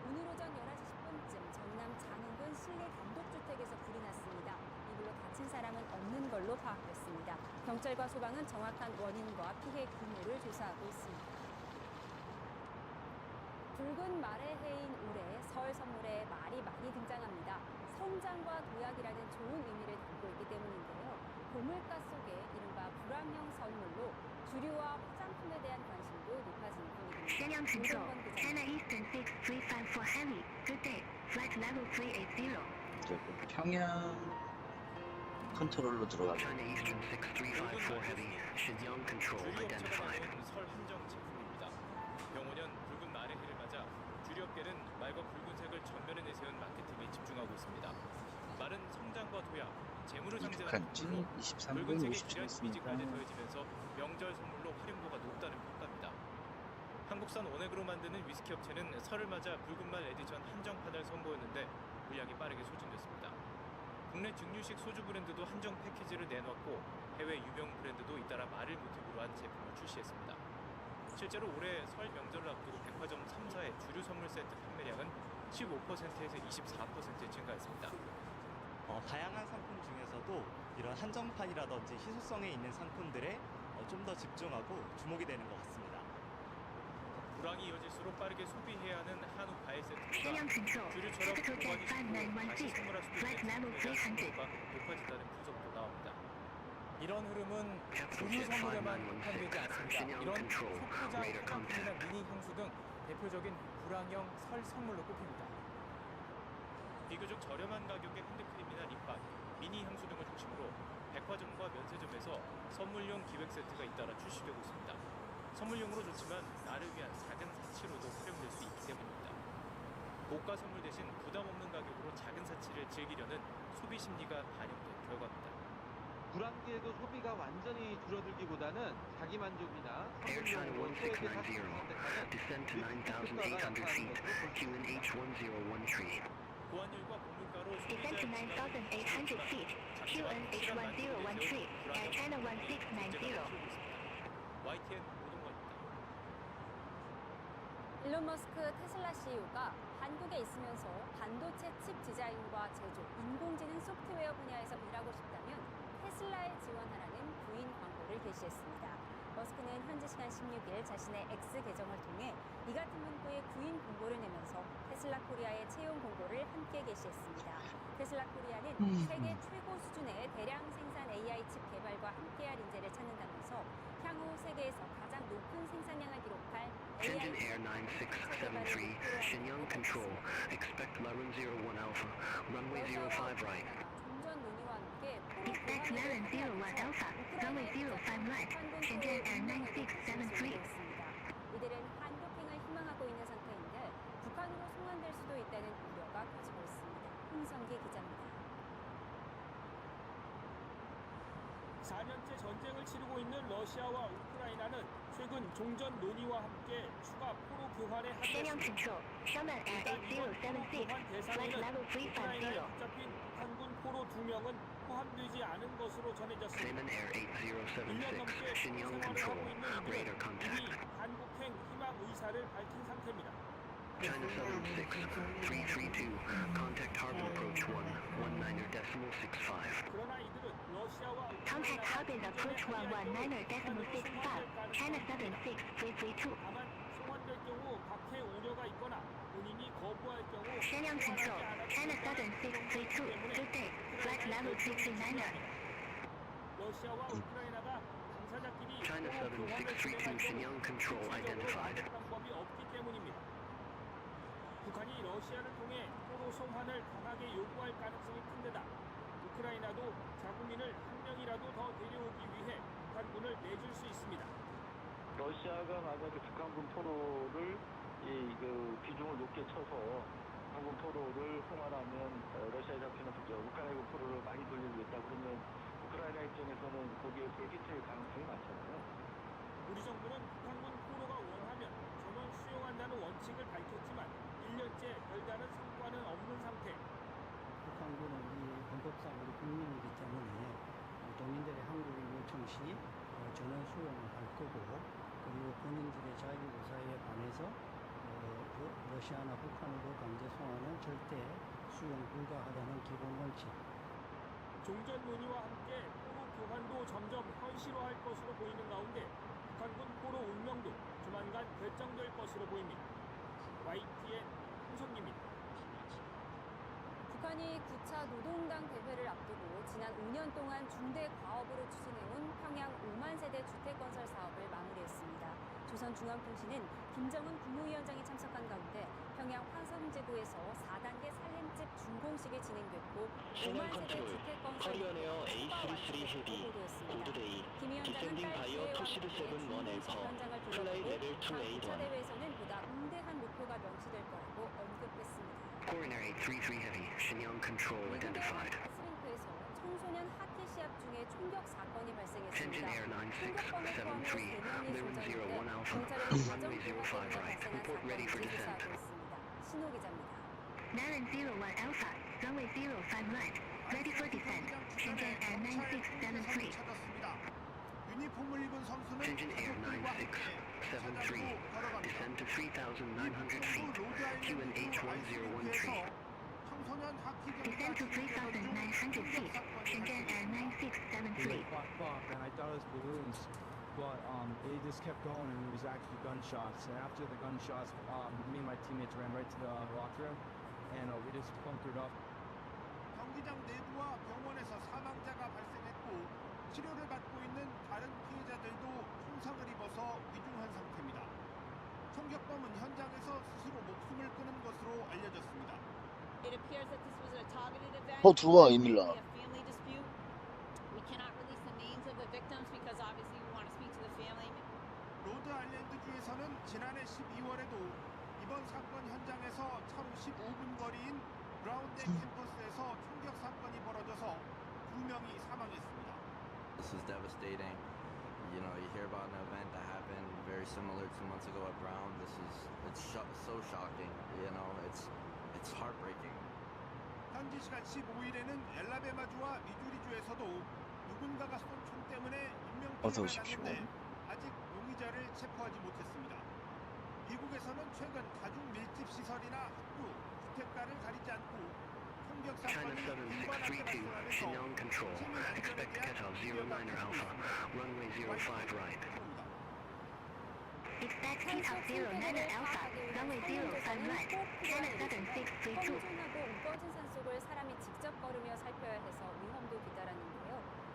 오늘 오전 11시 10분쯤 전남 장흥군 실내 단독주택에서 불이 났습니다. 이 불로 다친 사람은 없는 걸로 파악됐습니다. 경찰과 소방은 정확한 원인과 피해 규모를 조사하고 있습니다. 붉은 말의 해인 올해 설 선물에 말이 많이 등장합니다. 성장과 도약이라는 좋은 의미를 담고 있기 때문인데요. 고물가 속에 이른바 불황형 선물로 주류와 화장품에 대한 관심도 높아지는 분위기입니다. Shenyang Control, China Eastern 6354 Heavy, good day, flight level 380. 평양 컨트롤로 들어가고 China Eastern 6354 Heavy, Shenyang Control, identified. 설 한정 제품입니다. 병원연 붉은 말의 해를 맞아 주류업계는 말과 붉은색을 전면에 내세운 마케팅에 집중하고 있습니다. 말은 성장과 도약, 재물을 상징하는 북한지 23분 붉은색의 50초 지난 있습니다. 이미지까지 더해지면서 명절 선물로 활용도가 높다는 평가입니다. 한국산 원액으로 만드는 위스키 업체는 설을 맞아 붉은 말 에디션 한정판을 선보였는데 물량이 빠르게 소진됐습니다. 국내 증류식 소주 브랜드도 한정 패키지를 내놓았고 해외 유명 브랜드도 잇따라 말을 모티브로 한 제품을 출시했습니다. 실제로 올해 설 명절을 앞두고 백화점 3사의 주류 선물 세트 판매량은 15%에서 24% 증가했습니다. 다양한 상품 중에서도 이런 한정판이라든지 희소성에 있는 상품들에 좀 더 집중하고 주목이 되는 것 같습니다. 불황이 이어질수록 빠르게 소비해야 하는 한우 과일 Shenyang 세트보다 Control, 주류처럼 Capital Jet 보관이 쉽고 다시 5916, 선물할 수 flight 있는 level 제품에 대한 300. 수요가 높아진다는 분석도 나옵니다. 이런 흐름은 주류 선물에만 국한되지 않습니다. 이런 속보자 화장품이나 미니 향수 등 대표적인 불황형 설 선물로 꼽힙니다. 비교적 저렴한 가격의 핸드크림이나 립밤, 미니 향수 등을 중심으로 백화점과 면세점에서 선물용 기획 세트가 잇따라 출시되고 있습니다. 선물용으로 좋지만 나를 위한 작은 사치로도 활용될 수 있기 때문입니다. 고가 선물 대신 부담 없는 가격으로 작은 사치를 즐기려는 소비 심리가 반영된 결과입니다. 불황기에도 소비가 완전히 줄어들기보다는 자기 만족이나 선물용으로 소액의 사치를 선택하는 특가가 나타나는 것으로 QNH1013. 고환율과 고물가로 Descend to 9,800 feet. QNH1013 at China 1690. YTN 오동관입니다. 일론 머스크 테슬라 CEO가 한국에 있으면서 반도체 칩 디자인과 제조, 인공지능 소프트웨어 분야에서 일하고 싶다면 테슬라에 지원하라는 구인 광고를 게시했습니다. 머스크는 현지 시간 16일 자신의 X 계정을 통해 이 같은 문구의 구인 공고를 내면서 테슬라 코리아의 채용 공고를 함께 게시했습니다. 테슬라 코리아는 세계 최고 수준의 대량 생산 AI 칩 개발과 함께할 인재를 찾는다면서 향후 세계에서 가장 높은 생산량을 기록할 Engine AI Air 9673, Shenyang Control. Expect Larun 01 Alpha, Runway 05 right. 종전 논의와 함께 Expect Laren 01 Alpha, runway 05 right, Shenzhen Air 9673. 이들은 한국행을 희망하고 있는 상태인데 북한으로 송환될 수도 있다는 우려가 커지고 있습니다. 홍성기 기자입니다. 4년째 전쟁을 치르고 있는 러시아와 우크라이나는 최근 종전 논의와 함께 추가 포로 교환에 Shenyang 합의했습니다. Control, Sherman Air 일단 이번 포로 8076, 교환 flight 대상에는 level 우크라이나에 350. 붙잡힌 북한군 포로 2명은 포함되지 않은 것으로 전해졌습니다. Seaman Air 1년 8076, 넘게 Shenyang 생활을 Control. 하고 있는 Radar 이들은 contact. 이미 한국행 희망 의사를 밝힌 상태입니다. China Southern 6332. Contact Harbin Approach 119.65. 그러나 이들은 러시아와 Contact Harbin Approach 119.65, China Southern 6332. 다만 송환될 경우 박해 우려가 있거나 본인이 거부할 경우 Shenyang Control, China Southern 632, good day, flight level 339. 러시아와 우크라이나가 당사자끼리 China Southern 632, Shenyang Control identified. 방법이 없기 때문입니다. 북한이 러시아를 통해 포로 송환을 강하게 요구할 가능성이 큰 데다 우크라이나도 자국민을 한 명이라도 더 데려오기 위해 북한군을 내줄 수 있습니다. 러시아가 만약에 북한군 포로를 비중을 높게 쳐서 북한군 포로를 송환하면 러시아에 잡히는 우크라이나 포로를 많이 돌려주겠다 그러면 우크라이나 입장에서는 거기에 솔깃할 가능성이 많잖아요. 우리 정부는 북한군 포로가 원하면 전원 수용한다는 원칙을 밝혔지만 1년째 별다른 성과는 없는 상태. 북한군은 우리 헌법상 우리 국민이기 때문에 동민들의 한국인 요청 시 전원 수용을 할 거고 그리고 본인들의 자유의사에 반해서 러시아나 북한으로 강제 송환은 절대 수용 불가하다는 기본 원칙. 종전 논의와 함께 포로 교환도 점점 현실화할 것으로 보이는 가운데 북한군 포로 운명도 조만간 결정될 것으로 보입니다. YTN 홍성기입니다. 북한이 9차 노동당 대회를 앞두고 지난 5년 동안 중대 과업으로 추진해온 평양 5만 세대 주택 건설 사업을 마무리했습니다. 조선중앙통신은 김정은 국무위원장이 참석한 가운데 평양 화성지구에서 4단계 살림집 준공식이 진행됐고 5만 세대 주택 건설 커리어네어 A33 헤비 골드데이 디센딩 바이어 토시드 7 1 엘퍼 플라이 레벨 2 8 9차 대회에서는 보다 응대한 목표가 명시될 거라고 언급했습니다. Coronary 33 Heavy, Shenyang Control identified. 스링크에서 청소년 하키 시합 중에 총격 사건이 발생했습니다. Engine Air 9673, Larun 01 Alpha, Runway 05 right. Report ready for descent. 신호 기자입니다. Laren 01 Alpha, runway 05 right, ready for descent, Shenzhen Air 9673. 유니폼을 입은 선수는 Engine Air 9673, descend to 3,900 feet, QNH1013. 청소년 하키 Descend to 3,900 feet, Shenzhen Air 9673. And I thought it was balloons, but they just kept going and it was actually gunshots. And after the gunshots, me and my teammates ran right to the locker room and we just bunkered up. 경기장 내부와 병원에서 사망자가 발생했고 치료를 받고 있는 다른 피해자들도 총상을 입어서 위중한 상태입니다. 총격범은 현장에서 스스로 목숨을 끊은 것으로 알려졌습니다. 들어와 이밀라. 로드 아일랜드주에서는 지난해 12월에도 이번 사건 현장에서 차로 15분 거리인 브라운대 캠퍼스에서 총격 사건이 벌어져서 2명이 사망했습니다. This is devastating. You know, you hear about an event that happened very similar 2 months ago at Brown. It's so shocking. You know, it's heartbreaking. 현지 시간 15일에는 엘라베마주와 미주리주에서도 누군가가 쏜 총 때문에 인명피해가 났는데 아직 용의자를 체포하지 못했습니다. 미국에서는 최근 다중 밀집 시설이나 학교, 주택가를 가리지 않고 총격 China 사건이 7632, Xinjiang Control. Expect KETOV 09er Alpha. Runway 05 right. Expect KETOV 09er Alpha. Runway 05 right. China 7632. 험준하고 우거진 산속을 사람이 직접 걸으며 살펴야 해서 위험도 뒤따랐는데요.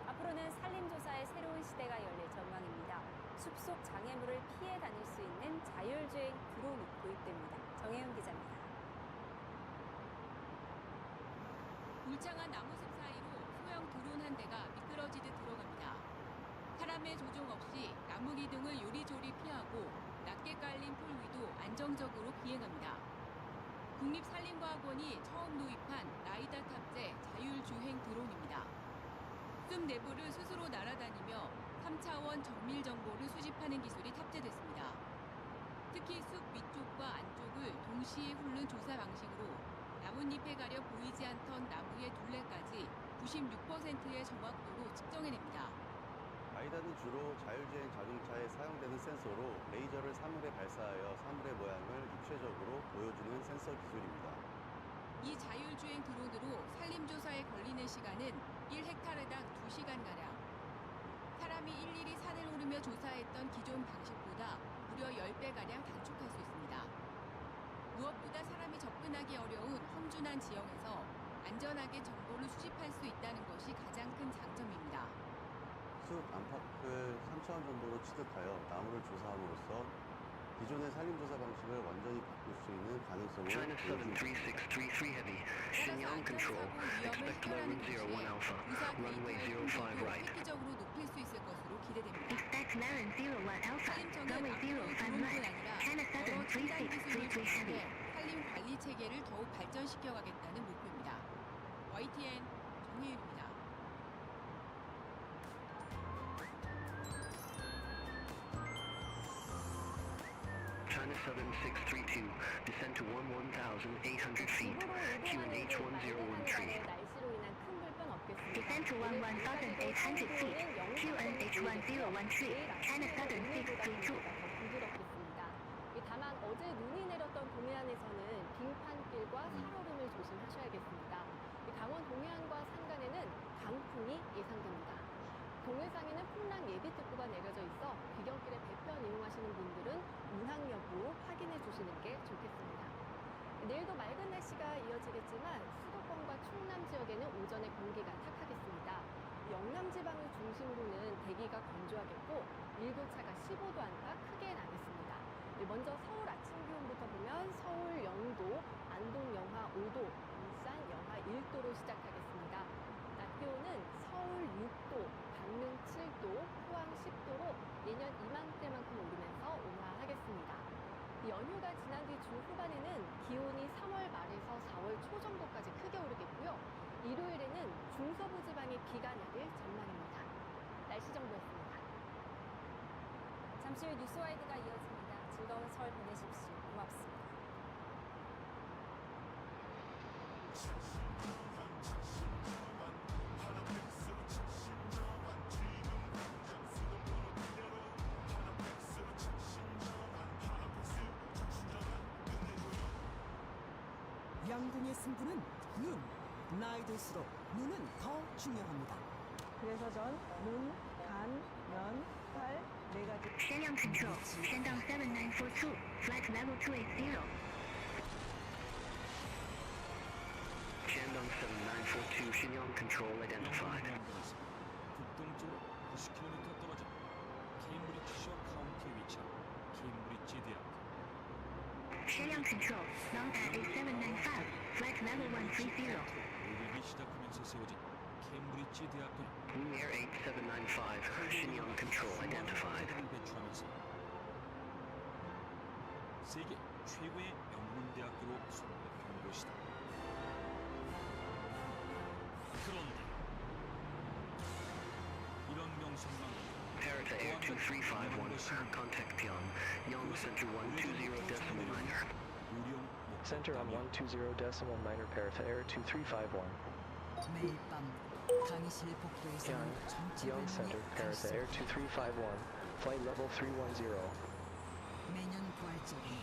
앞으로는 산림조사의 새로운 시대가 열릴 전망입니다. 숲속 장애물을 피해 다닐 수 있는 자율주행 드론이 도입됩니다. 정혜윤 기자입니다. 울창한 나무숲 사이로 소형 드론 한 대가 미끄러지듯 들어갑니다. 사람의 조종 없이 나무 기둥을 요리조리 피하고 낮게 깔린 풀 위도 안정적으로 비행합니다. 국립산림과학원이 처음 도입한 라이다 탑재 자율주행 드론입니다. 숲 내부를 스스로 날아다니며 3차원 정밀 정보를 수집하는 기술이 탑재됐습니다. 특히 숲 위쪽과 안쪽을 동시에 훑는 조사 방식으로 나뭇잎에 가려 보이지 않던 나무의 둘레까지 96%의 정확도로 측정해냅니다. 라이다는 주로 자율주행 자동차에 사용되는 센서로 레이저를 사물에 발사하여 사물의 모양을 입체적으로 보여주는 센서 기술입니다. 이 자율주행 드론으로 산림조사에 걸리는 시간은 1헥타르당 2시간가량. 사람이 일일이 산을 오르며 조사했던 기존 방식보다 무려 10배가량 단축할 수 있습니다. 무엇보다 사람이 접근하기 어려운 험준한 지형에서 안전하게 정보를 수집할 수 있다는 것이 가장 큰 장점입니다. 숲 안팎을 3차원 정보로 취득하여 나무를 조사함으로써 기존의 산림조사 방식을 완전히 바꿀 수 있는 가능성을 China 73633 Heavy. Xinjiang Control. Expect level 01 Alpha. Runway 05 right. 획기적으로 높일 수 있을 것으로 기대됩니다. Expect level 01 Alpha. Runway 05 right. China 73633 Heavy. 산림 관리 체계를 더욱 발전시켜가겠다는 목표입니다. YTN 정혜윤입니다. China 7632. Descend to 11,800 feet. QNH 101 tree. 날씨로 인한 큰 불편 없겠습니다. Descend to 11,800 feet. QNH 101 tree. China 7632. 부드럽겠습니다. 다만 어제 눈이 내렸던 동해안에서는 빙판길과 살얼음을 조심하셔야겠습니다. 강원 동해안과 산간에는 강풍이 예상됩니다. 동해상에는 풍랑 예비특보가 내려져 있어 귀경길에 배편 이용하시는 분들은 운항 여부 확인해 주시는 게 좋겠습니다. 내일도 맑은 날씨가 이어지겠지만 수도권과 충남 지역에는 오전에 공기가 탁하겠습니다. 영남 지방을 중심으로는 대기가 건조하겠고 일교차가 15도 안팎 크게 나겠습니다. 먼저 서울 아침 기온부터 보면 서울 0도, 안동 영하 5도, 울산 영하 1도로 시작하겠습니다. 낮 기온은 서울 6도, 강릉 7도, 포항 10도로 예년 이맘때만큼 오르면서 온화하겠습니다. 연휴가 지난 뒤 주 후반에는 기온이 3월 말에서 4월 초 정도까지 크게 오르겠고요. 일요일에는 중서부 지방에 비가 내릴 전망입니다. 날씨 정보였습니다. 잠시 후 뉴스와이드가 이어집니다. 즐거운 설 보내십시오. 고맙습니다. 양궁의 승부는 눈. 나이 들수록 눈은 더 중요합니다. 그래서 전 눈, 간, 면, 팔, 네 가지. Shenyang Control. Shandong 7942. Flight level 280. Shandong 7942. Shenyang Control identified. 북동쪽으로 Shenyang Control, long at 8795, flight level 130. 오르기 시작하면서 세워진 케임브리지 대학교는 Wing Air 8795, Shenyang Control identified. 배출하면서 세계 최고의 명문 대학교로 손꼽힌 곳이다. 그런데 이런 명성만 Parata Air 2351, contact Pyong, Yong Center 120.9er. Center on 120.9er, Parata Air 2351. 매일 밤 강의실 복도에서 Young Center, Parata Air 2351, flight level 310. 매년 부활절에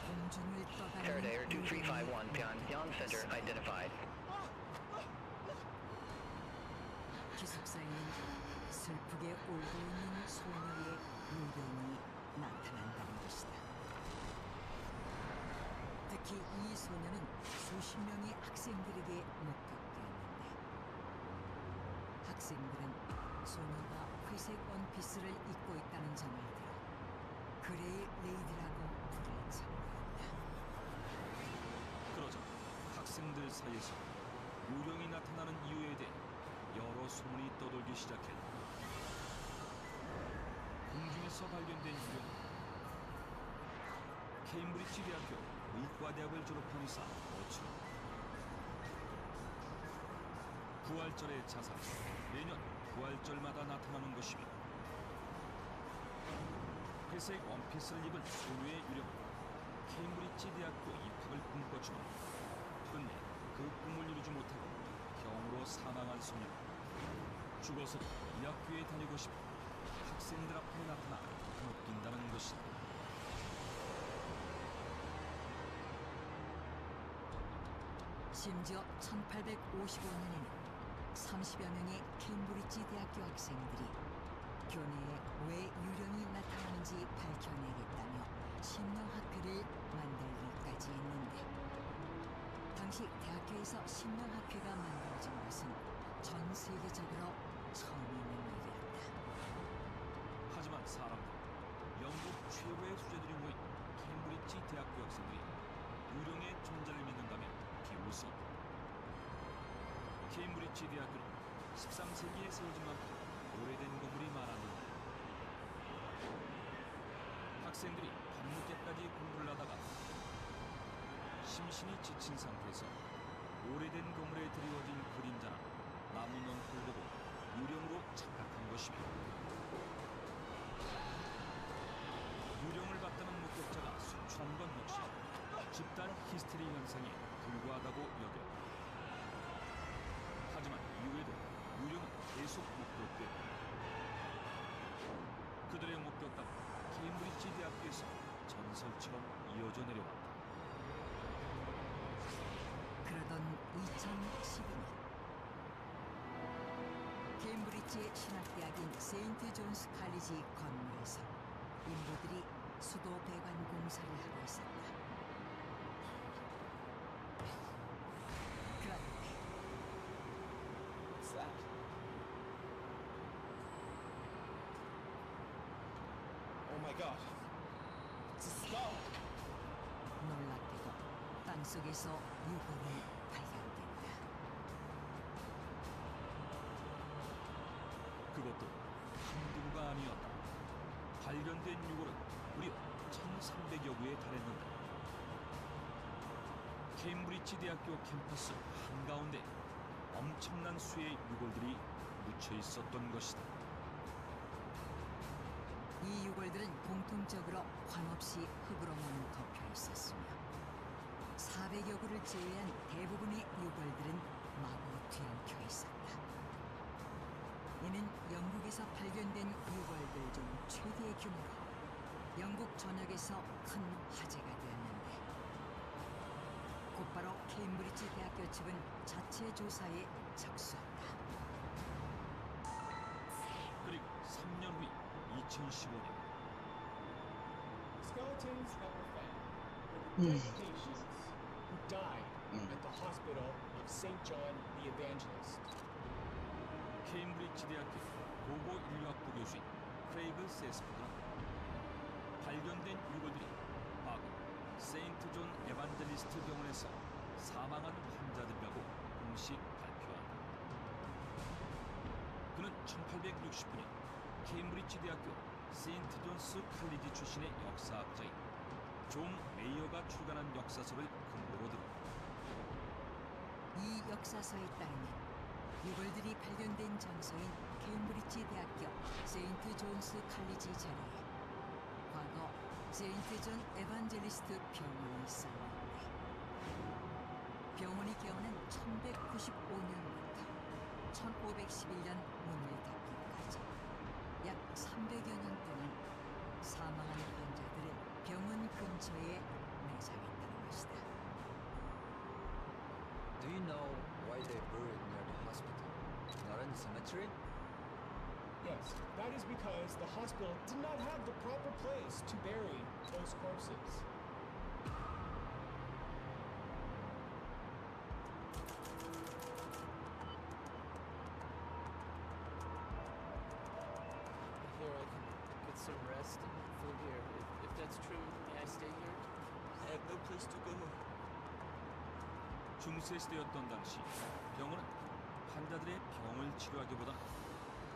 공중을 Parata Air 떠다니는 2351, Pyongyang Center identified. 기숙사에는 슬프게 울고 있는 소녀의 요령이 나타난다는 것이다. 특히 이 소녀는 수십 명의 학생들에게 목격되었는데 학생들은 소녀가 회색 원피스를 입고 있다는 점을 들어 그레이 레이디라고 부를 정도였다. 그러자 학생들 사이에서 요령이 나타나는 이유에 대해 여러 소문이 떠돌기 시작했다. 공중에서 발견된 유령, 케임브리지 대학교 의과대학을 졸업한 의사 어츠로 부활절의 자상, 매년 부활절마다 나타나는 것이며 회색 원피스를 입은 소녀의 유령은 케임브리지 대학교 입학을 꿈꿨지만 끝내 그 꿈을 이루지 못하고 병으로 사망한 소녀. 죽어서도 이 학교에 다니고 싶어 학생들 앞에 나타나 웃긴다는 것이다. 심지어 1855년에는 30여 명의 케임브리지 대학교 학생들이 교내에 왜 유령이 나타나는지 밝혀내겠다며 심령학회를 만들기까지 했는데 당시 대학교에서 심령학회가 만들어진 것은 전 세계적으로 처음 있는 일이었다. 하지만 사람들, 영국 최고의 수재들이 모인 케임브리지 대학교 학생들이 유령의 존재를 믿는다면 비웃어. 케임브리지 대학교는 13세기에 세워진 만큼 오래된 건물이 많았는데 학생들이 밤늦게까지 공부를 하다가 심신이 지친 상태에서 오래된 건물에 드리워진 그림자나 나무 넝쿨을 보고 유령으로 착각한 것입니다. 유령을 봤다는 목격자가 속출한 건 역시 집단 히스테리 현상에 불과하다고 여겼다. 하지만 이후에도 유령은 계속 목격됐다. 그들의 목격담은 케임브리지 대학교에서 전설처럼 이어져 내려왔다. 그러던 2012년 케임브리지의 신학대학인 세인트 존스 칼리지 건물에서 인부들이 수도 배관 공사를 하고 있었다. 그런데 Oh my god. It's a skull. 놀랍게도 땅속에서 유골이 발견된다. 그것도 한두가 아니었다. 발견된 유골은 무려 1,300여 구에 달했는데 케임브리지 대학교 캠퍼스 한가운데 엄청난 수의 유골들이 묻혀 있었던 것이다. 이 유골들은 공통적으로 관없이 흙으로만 덮여 있었으며 400여 구를 제외한 대부분의 유골들은 마구 뒤엉켜 있었다. 이는 영국에서 발견된 유골들 중 최대의 규모로 영국 전역에서 큰 화제가 되었는데 곧바로 케임브리지 대학교 측은 자체 조사에 착수했다. 그리고 3년 후 2015년 Skeletons that were found were the dead patients who died at the hospital of St. John the Evangelist. 케임브리지 대학교 고고 인류학부 교수인 크레이그 세스프가 발견된 유골들이 과거 세인트 존 에반젤리스트 병원에서 사망한 환자들이라고 공식 발표한다. 그는 1860년 케임브리지 대학교 세인트 존스 칼리지 출신의 역사학자인 존 메이어가 출간한 역사서를 근거로 듭니다. 이 역사서에 따르면 유골들이 발견된 장소인 케임브리지 대학교 세인트 존스 칼리지 자리에 과거 세인트 존 에반젤리스트 병원이 있었는데 병원이 개원한 1195년부터 1511년 문을 닫기까지 약 300여 년 동안 사망한 환자들을 병원 근처에 매장했다는 것이다. Do you know why they buried near the hospital, not in the cemetery? Yes, that is because the hospital did not have the proper place to bury those corpses. Here I can get some rest and food here. If that's true, may I stay here? I have no place to go. 중세 시대였던 당시 병원은 환자들의 병을 치료하기보다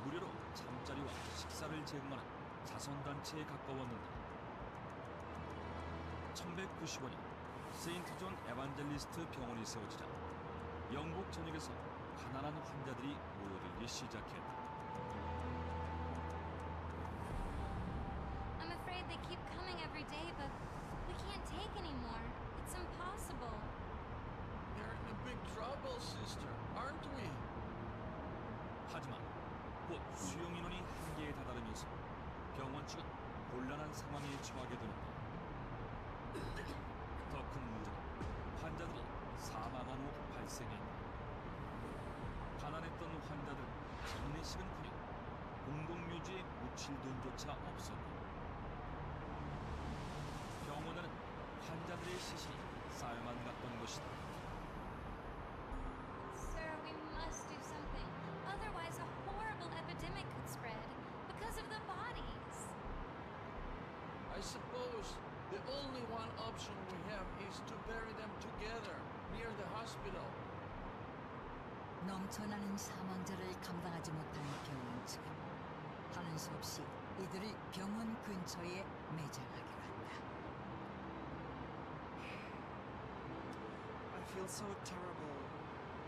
무료로 잠자리와 식사를 제공하는 자선단체에 가까웠는데 1195년 세인트 존 에반젤리스트 병원이 세워지자 영국 전역에서 가난한 환자들이 모여들기 시작했다. I'm afraid they keep coming every day, but we can't take anymore. It's impossible. We're in a big trouble, sister, aren't we? 하지만 곧 수용 인원이 한계에 다다르면서 병원 측은 곤란한 상황에 처하게 되는데 더 큰 문제는 환자들이 사망한 후 발생했다. 가난했던 환자들 장례식은커녕 공동묘지에 묻힐 돈조차 없었고 병원에는 환자들의 시신이 쌓여만 갔던 것이다. Sir, we must do something. Otherwise, a horrible epidemic could spread because of the bodies. I suppose the only one option we have is to bury them together near the hospital. 넘쳐나는 사망자를 감당하지 못한 병원 측은 하는 수 없이 이들을 병원 근처에 매장하기로 한다. I feel so terrible.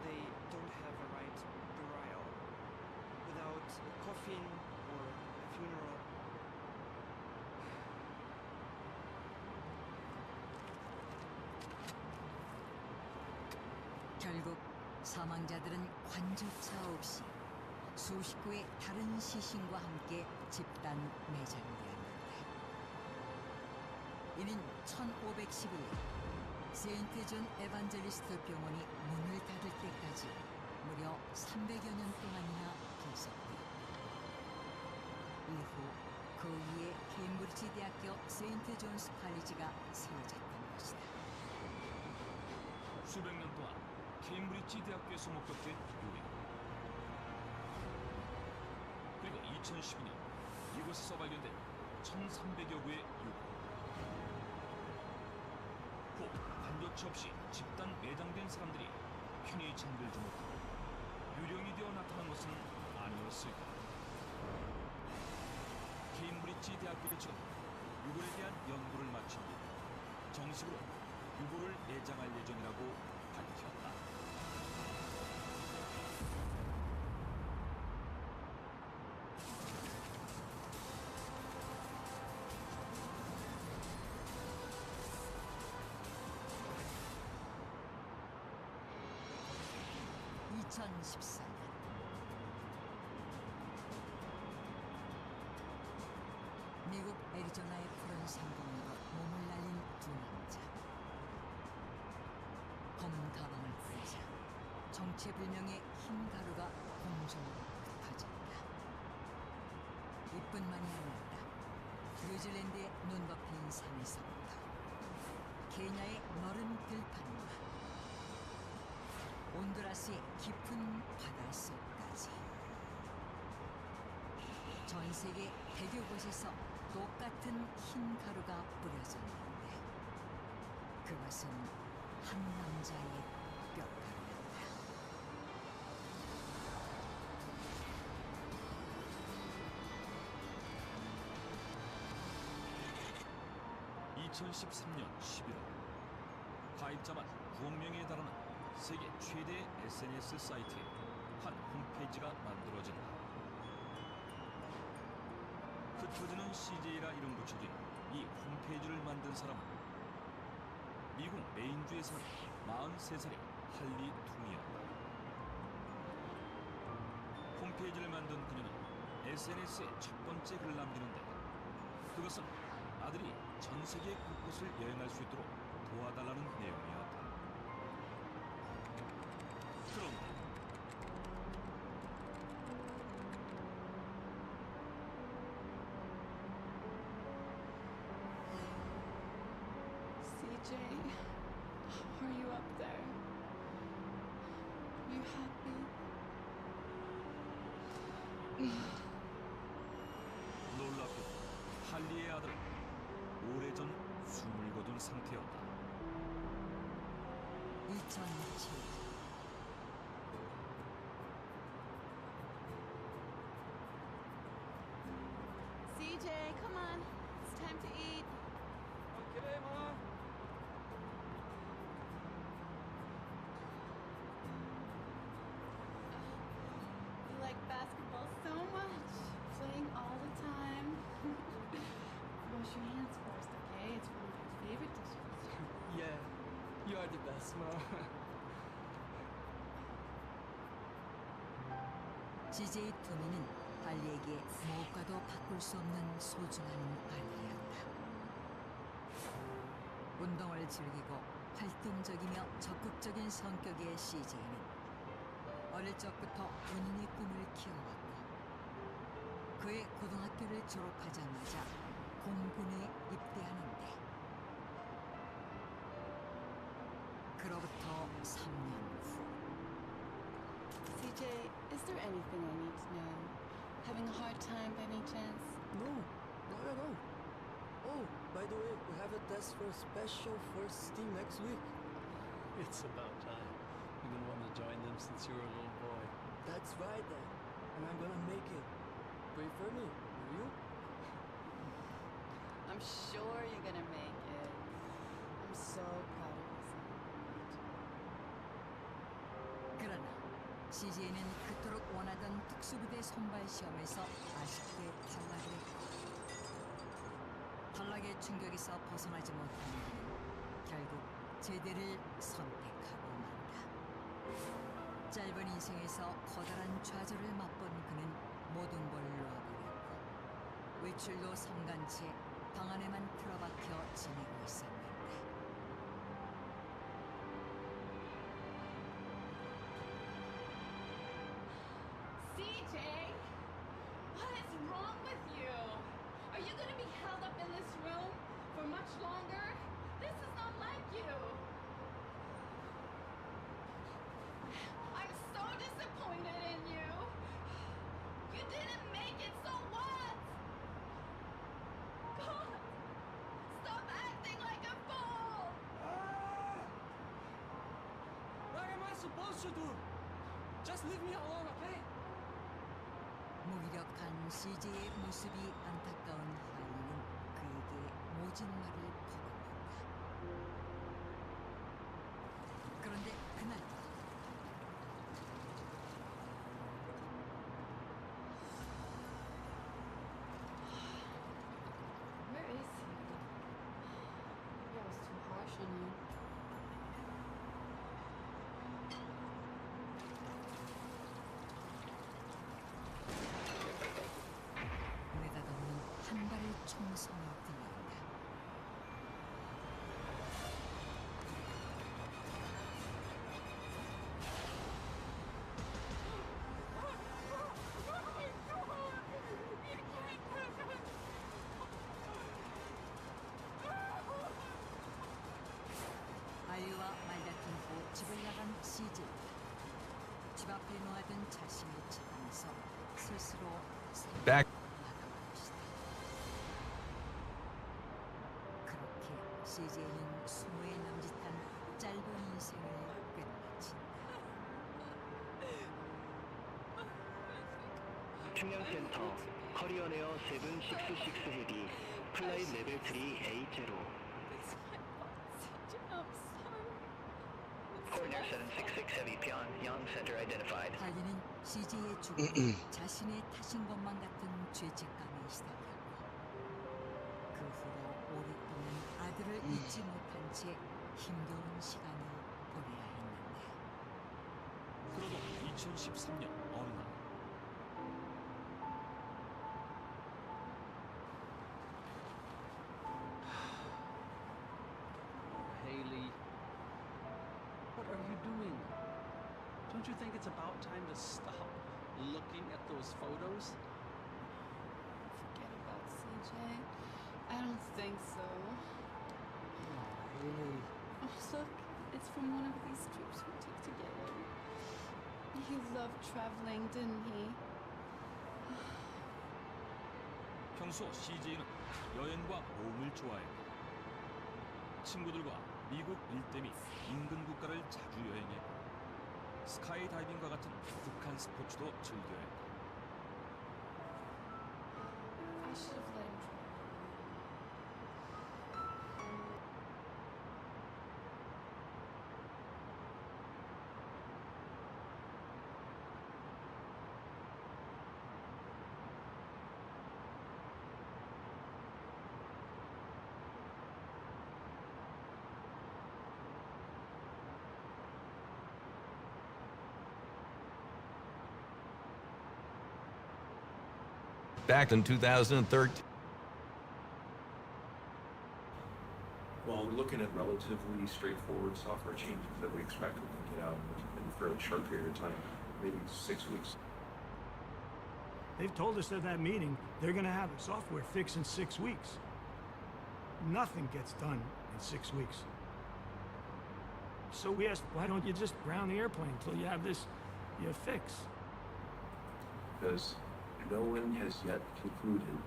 They don't have a right burial without a coffin or a funeral. 결국 사망자들은 관조차 없이 수십 구의 다른 시신과 함께 집단 매장되었는데 이는 1511년 세인트 존 에반젤리스트 병원이 문을 닫을 때까지 무려 300여 년 동안이나 계속되었다. 이후 그 위에 케임브리지 대학교 세인트 존스 칼리지가 세워졌던 것이다. 수백 년 동안 케임브리지 대학교에서 목격된 유행. 그리고 2012년 이곳에서 발견된 1,300여 구의 유골. 곧 반조치 없이 집단 매장된 사람들이 편히 잠들지 못하고 유령이 되어 나타난 것은 아니었을까. 케임브리지 대학교도 지금 유골에 대한 연구를 마친 뒤 정식으로 유골을 매장할 예정이라고 밝혔다. 미국 애리조나의 푸른 상공으로 몸을 날린 두 남자. 검은 가방을 풀자 정체불명의 흰 가루가 공중으로 흩어진다. 이뿐만이 아니었다. 뉴질랜드의 눈 덮인 산에서부터 케냐의 너른 들판과 온두라스의 깊은 바닷속까지 전 세계 100여 곳에서 똑같은 흰 가루가 뿌려졌는데 그것은 한 남자의 뼈가루였다. 2013년 11월 가입자만 9억 명에 달하는 세계 최대 SNS 사이트에 한 홈페이지가 만들어진다. 흩어지는 CJ라 이름 붙여진 이 홈페이지를 만든 사람은 미국 메인주에 사는 43살의 할리 퉁이었다. 홈페이지를 만든 그녀는 SNS에 첫 번째 글을 남기는데 그것은 아들이 전 세계 곳곳을 여행할 수 있도록 도와달라는 내용이었다. 그런데 CJ, how are you up there? Are you happy? 놀랍게도 할리의 아들은 오래전 숨을 거둔 상태였다. 2007 CJ, come on. It's time to eat. Okay, Mom. You like basketball so much. Playing all the time. Wash your hands first, okay? It's one of your favorite dishes. Yeah, you are the best, Mom. CJ 투미는 할리에게 무엇과도 바꿀 수 없는 소중한 아들이었다. 운동을 즐기고 활동적이며 적극적인 성격의 CJ는 어릴 적부터 본인의 꿈을 키워왔고 그의 고등학교를 졸업하자마자 공군에 입대하는데 그로부터 3년 후 CJ, is there anything I need to know? Having a hard time by any chance? No, not at all. Oh, by the way, we have a test for a special first team next week. It's about time. You've been wanting to join them since you were a little boy. That's right, Dad. And I'm gonna make it. Pray for me, will you? I'm sure you're gonna make it. I'm so proud of you, son. 그러나 CJ는 그토록 원하던 특수부대 선발 시험에서 아쉽게 탈락을 했고 탈락의 충격에서 벗어나지 못한 그는 결국 제대를 선택하고 만다. 짧은 인생에서 커다란 좌절을 맛본 그는 모든 걸 놓아버렸고 외출도 삼간 채 방 안에만 틀어박혀 지내고 있었는데 CJ, what is wrong with you? Are you gonna be held up in this room for much longer? This is not like you. I'm so disappointed in you. You didn't make it, so what? God, stop acting like a fool. What am I supposed to do? Just leave me alone, okay? 무기력한 CJ의 모습이 안타까운 할리는 그에게 모진 말을 퍼붓는다. 그런데 그날 밤 Where is he? Maybe I was too harsh on you. 느닷없는 한 발의 총성이 들려온다. 아이와 말다툼 후 집을 나간 CJ. 집 앞에 놓아둔 자신을 찾으면서 스스로 Back. 나간 것이다. 그렇게 CJ는 수모에 남짓한 짧은 인생을 끝마친다. 중량센터 커리어네어 766 헤비 플라잇 레벨 3 A0 Coordinator 766 Heavy Pyongyang Center identified. 달리는 CJ의 죽음이 자신의 탓인 것만 같은 죄책감이 시달렸고 그 후로 오랫동안 아들을 잊지 못한 채 힘겨운 시간을 보내야 했는데 그러고 2013년 어느 날 Haley, what are you doing? Don't you think it's about time to stop looking at those photos? Forget about CJ. I don't think so. Haley. Oh, look, it's from one of these trips we took together. He loved traveling, didn't he? 평소 CJ는 여행과 모험을 좋아했고 친구들과 미국 일대 및 인근 국가를 자주 여행했고 스카이다이빙과 같은 독특한 스포츠도 즐겨했다. I should have let him try. Back in 2013. Well, we're looking at relatively straightforward software changes that we expect we can get out in a fairly short period of time, maybe 6 weeks. They've told us at that meeting they're going to have the software fixed in 6 weeks. Nothing gets done in 6 weeks. So we asked, why don't you just ground the airplane until you have this, your fix? Because no one has yet concluded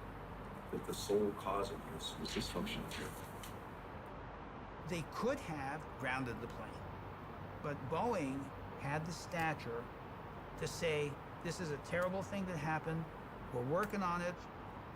that the sole cause of this was dysfunction here. They could have grounded the plane, but Boeing had the stature to say, this is a terrible thing that happened, we're working on it,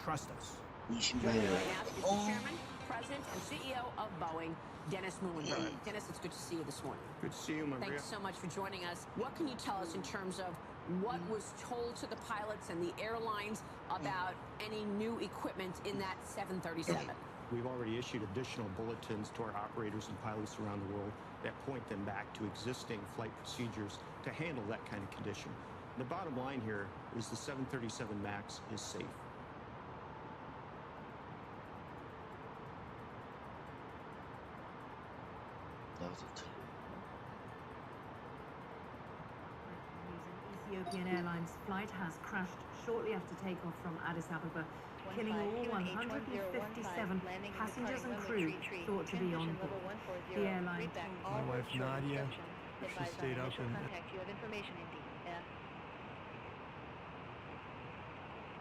trust us. Joining me right now is the Chairman, President, and CEO of Boeing, Dennis Muilenburg. Dennis, it's good to see you this morning. Good to see you, Maria. Thanks so much for joining us. What can you tell us in terms of what was told to the pilots and the airlines about any new equipment in that 737? We've already issued additional bulletins to our operators and pilots around the world that point them back to existing flight procedures to handle that kind of condition. The bottom line here is the 737 MAX is safe. Ethiopian Airlines flight has crashed shortly after takeoff from Addis Ababa, killing all 157 passengers and crew thought to be on board. The airline My wife Nadia, she stayed up and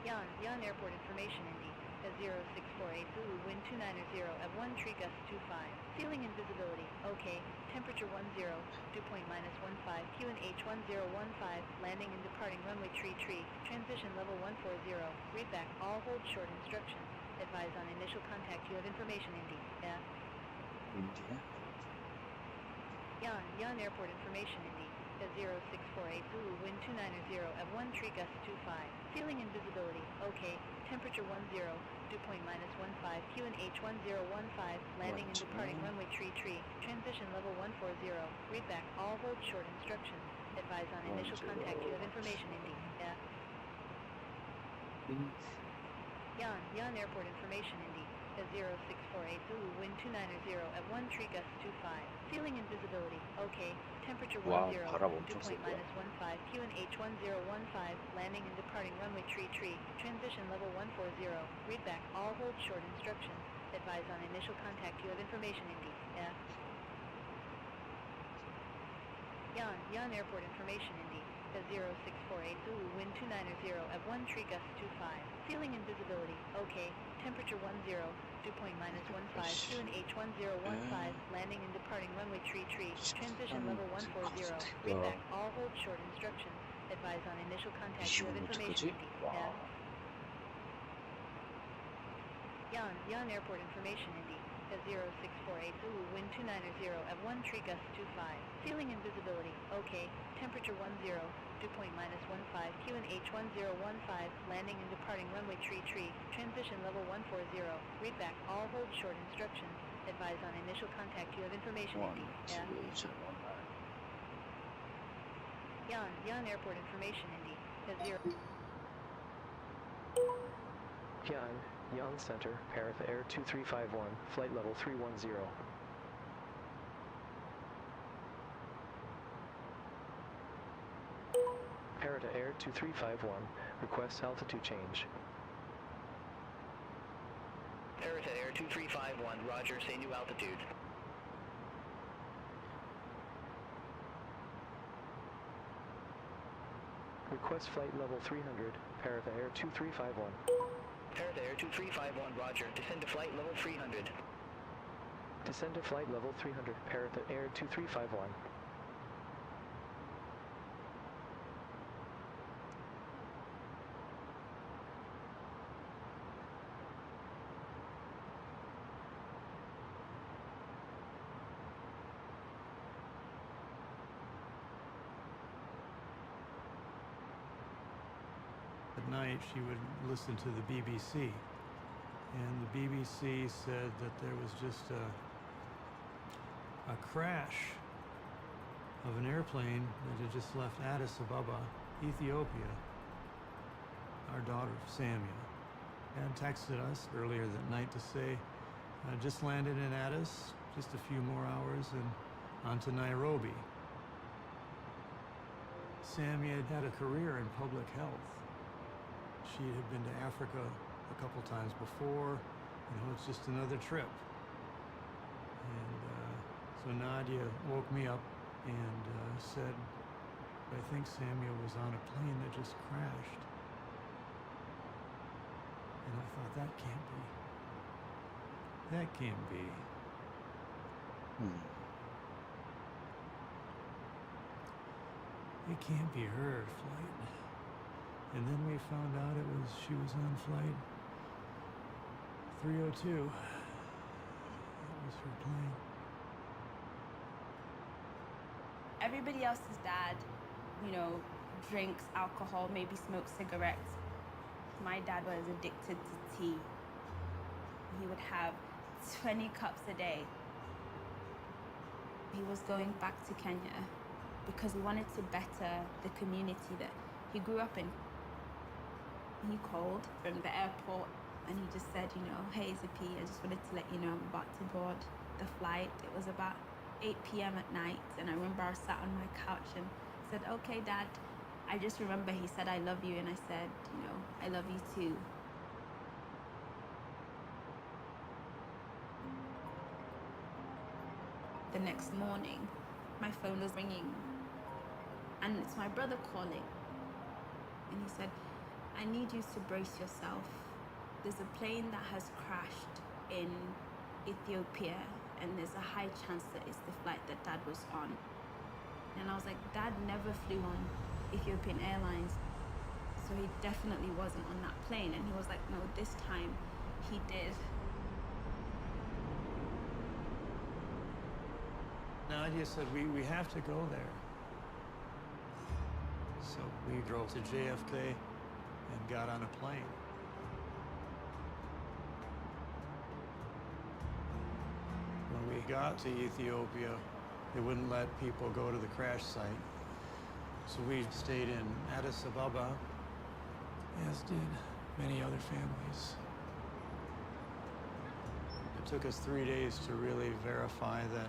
Yan Airport information Indy. 0648 Zulu, wind 290 at 1 tree gust 25. Ceiling and visibility, okay. Temperature 10, dew point -15, QNH 1015, landing and departing runway tree. Transition level 140. Read back all hold short instructions. Advise on initial contact. You have information Indy. Yan Airport information Indy. 0648 Zulu, wind 290 at 1 tree gust 25. Ceiling and visibility, okay. Temperature 10, dew point -15, QNH 1015, landing and departing runway tree. Transition level 140. Read back all hold short instructions. Advise on initial contact. You have information Indy. Yan Airport information Indy. 0648 Zulu, wind 290 at 1 tree gust 25. Ceiling and visibility, okay. Temperature 10, dew point -15, QNH 1015, landing and departing runway tree. Transition level 140. Read back all hold short instructions. Advise on initial contact. You have information Indy. Yan Airport information Indy. 0648 Zulu, wind 290 at 1 tree gust 25. Ceiling and visibility. Okay. Temperature 10. Dew point -15. QNH 1015. Landing and departing runway tree. Transition level 140. Read back. All hold short instructions. Advise on initial contact. You have information. Yes. Yan Airport information. Indy. 0648 Zulu. Wind 290 at 1 tree gust 25. Ceiling and visibility. Okay. Temperature 10. Dew point -15. QNH 1015. Landing and departing runway tree. Transition level 140. Read back. All hold short instructions. Advise on initial contact. You have information. Indy. Yes. Yan Airport information. Indy. 0. Yan Center, Parata Air 2351, flight level 310. Parata Air 2351, requests altitude change. Parata Air 2351, roger, say new altitude. Request flight level 300, Parata Air 2351. Parata Air 2351, roger, descend to flight level 300. Descend to flight level 300, Parata Air 2351. At night, she would listen to the BBC, and the BBC said that there was just a crash of an airplane that had just left Addis Ababa, Ethiopia. Our daughter, Samia, had texted us earlier that night to say, just landed in Addis, just a few more hours and on to Nairobi. Samia had a career in public health. She had been to Africa a couple times before. It's just another trip. And so Nadia woke me up and said, I think Samia was on a plane that just crashed. And I thought, that can't be. That can't be. It can't be her flight. And then we found out she was on flight 302. That was her plane. Everybody else's dad, drinks alcohol, maybe smokes cigarettes. My dad was addicted to tea. He would have 20 cups a day. He was going back to Kenya because he wanted to better the community that he grew up in. He called from the airport and he just said, hey Zippy, I just wanted to let you know I'm about to board the flight. It was about 8 p.m. at night, and I remember I sat on my couch and said, okay Dad. I just remember he said, I love you, and I said, I love you too. The next morning, my phone was ringing, and it's my brother calling, and he said, I need you to brace yourself. There's a plane that has crashed in Ethiopia, and there's a high chance that it's the flight that Dad was on. And I was like, Dad never flew on Ethiopian Airlines, so he definitely wasn't on that plane. And he was like, no, this time he did. Nadia said, we have to go there. So we drove to JFK and got on a plane. When we got to Ethiopia, they wouldn't let people go to the crash site. So we stayed in Addis Ababa, as did many other families. It took us 3 days to really verify that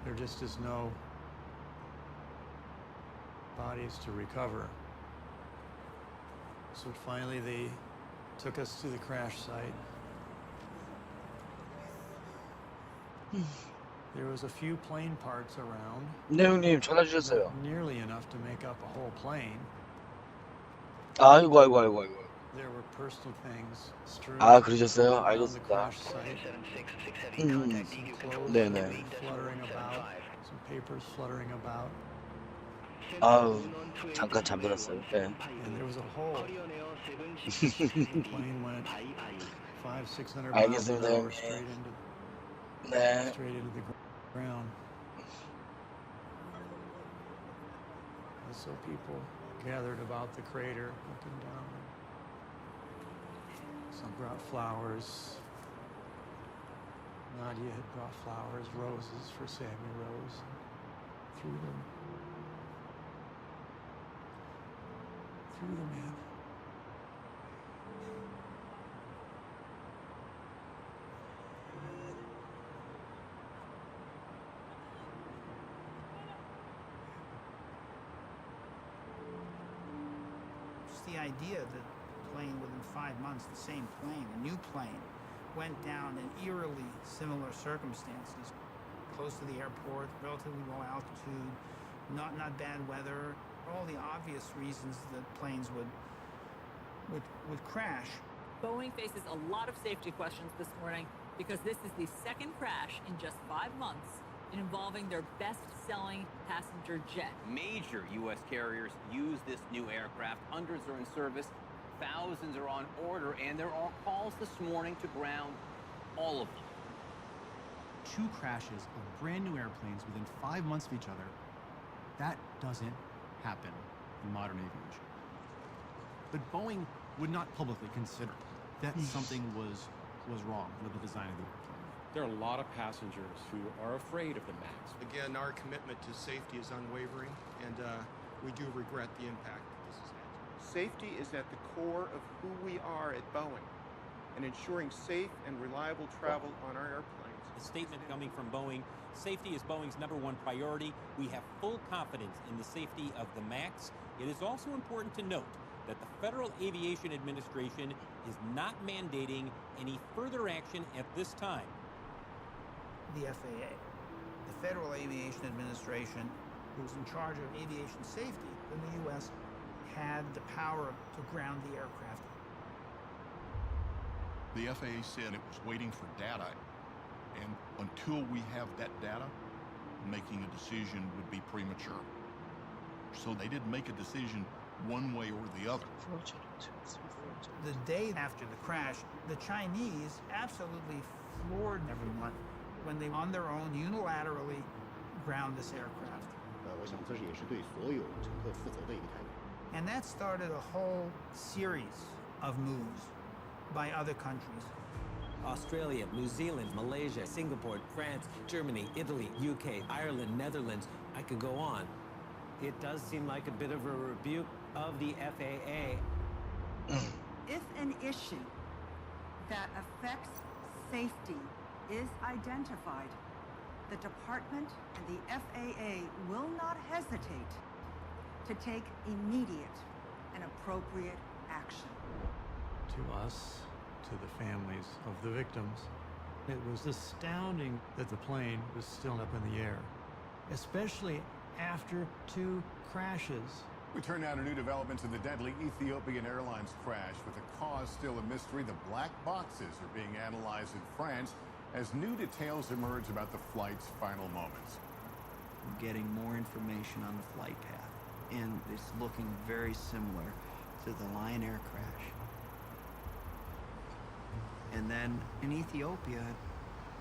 there just is no bodies to recover. So finally they took us to the crash site. There was a few plane parts around. 네 형님 전화 주셨어요. Nearly enough to make up a whole plane. 아이고. There were personal things strewn 아, 그러셨어요? around the 알겠습니다. crash site. Some clothes 네네. fluttering about, some papers fluttering about. 아우, 잠깐 잠들었어요. 네. And there was a hole. The plane went 500-600 miles an 알겠습니다, hour 형님. 네. straight into the ground. And so people gathered about the crater, looking down. Some brought flowers. Nadia had brought flowers, roses for Sammy Rose, and threw them in. Just the idea that the plane within 5 months, the same plane, a new plane, went down in eerily similar circumstances, close to the airport, relatively low altitude, not bad weather, all the obvious reasons that planes would crash. Boeing faces a lot of safety questions this morning because this is the second crash in just 5 months involving their best-selling passenger jet. Major U.S. carriers use this new aircraft. Hundreds are in service. Thousands are on order, and there are calls this morning to ground all of them. 2 crashes of brand new airplanes within 5 months of each other. That doesn't happen in modern aviation. But Boeing would not publicly consider that something was wrong with the design of the airplane. There are a lot of passengers who are afraid of the MAX. Again, our commitment to safety is unwavering, and we do regret the impact this has had. Safety is at the core of who we are at Boeing, and ensuring safe and reliable travel on our airplanes. A statement coming from Boeing: safety is Boeing's #1 priority. We have full confidence in the safety of the MAX. It is also important to note that the Federal Aviation Administration is not mandating any further action at this time. The FAA, the Federal Aviation Administration, who's in charge of aviation safety in the U.S., had the power to ground the aircraft. The FAA said it was waiting for data, and until we have that data, making a decision would be premature. So they didn't make a decision one way or the other. The day after the crash, the Chinese absolutely floored everyone when they, on their own, unilaterally ground this aircraft. And that started a whole series of moves by other countries. Australia, New Zealand, Malaysia, Singapore, France, Germany, Italy, UK, Ireland, Netherlands. I could go on. It does seem like a bit of a rebuke of the FAA. If an issue that affects safety is identified, the department and the FAA will not hesitate to take immediate and appropriate action. To us, to the families of the victims, it was astounding that the plane was still up in the air, especially after 2 crashes. We turn now to new developments in the deadly Ethiopian Airlines crash. With the cause still a mystery, the black boxes are being analyzed in France as new details emerge about the flight's final moments. We're getting more information on the flight path, and it's looking very similar to the Lion Air crash. And then in Ethiopia,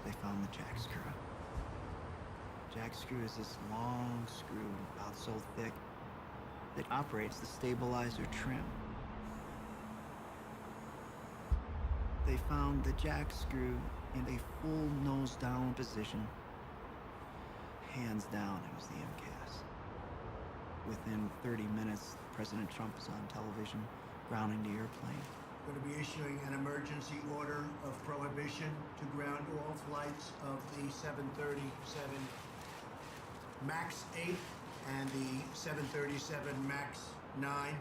they found the jack screw. Jack screw is this long screw, about so thick, that operates the stabilizer trim. They found the jack screw in a full nose down position. Hands down, it was the MCAS. Within 30 minutes, President Trump is on television grounding the airplane. We're going to be issuing an emergency order of prohibition to ground all flights of the 737 MAX 8 and the 737 MAX 9.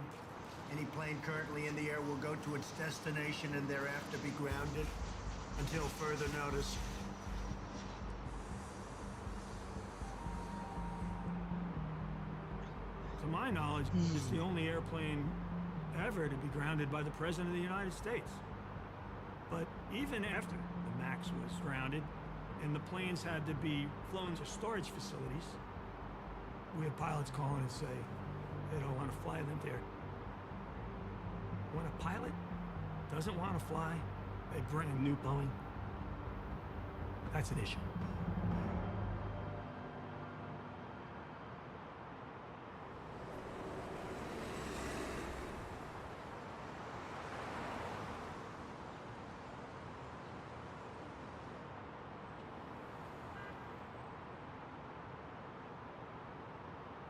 Any plane currently in the air will go to its destination and thereafter be grounded until further notice. To my knowledge, it's the only airplane ever to be grounded by the President of the United States. But even after the MAX was grounded and the planes had to be flown to storage facilities, we had pilots call in and say they don't want to fly them there. When a pilot doesn't want to fly a brand new Boeing, that's an issue.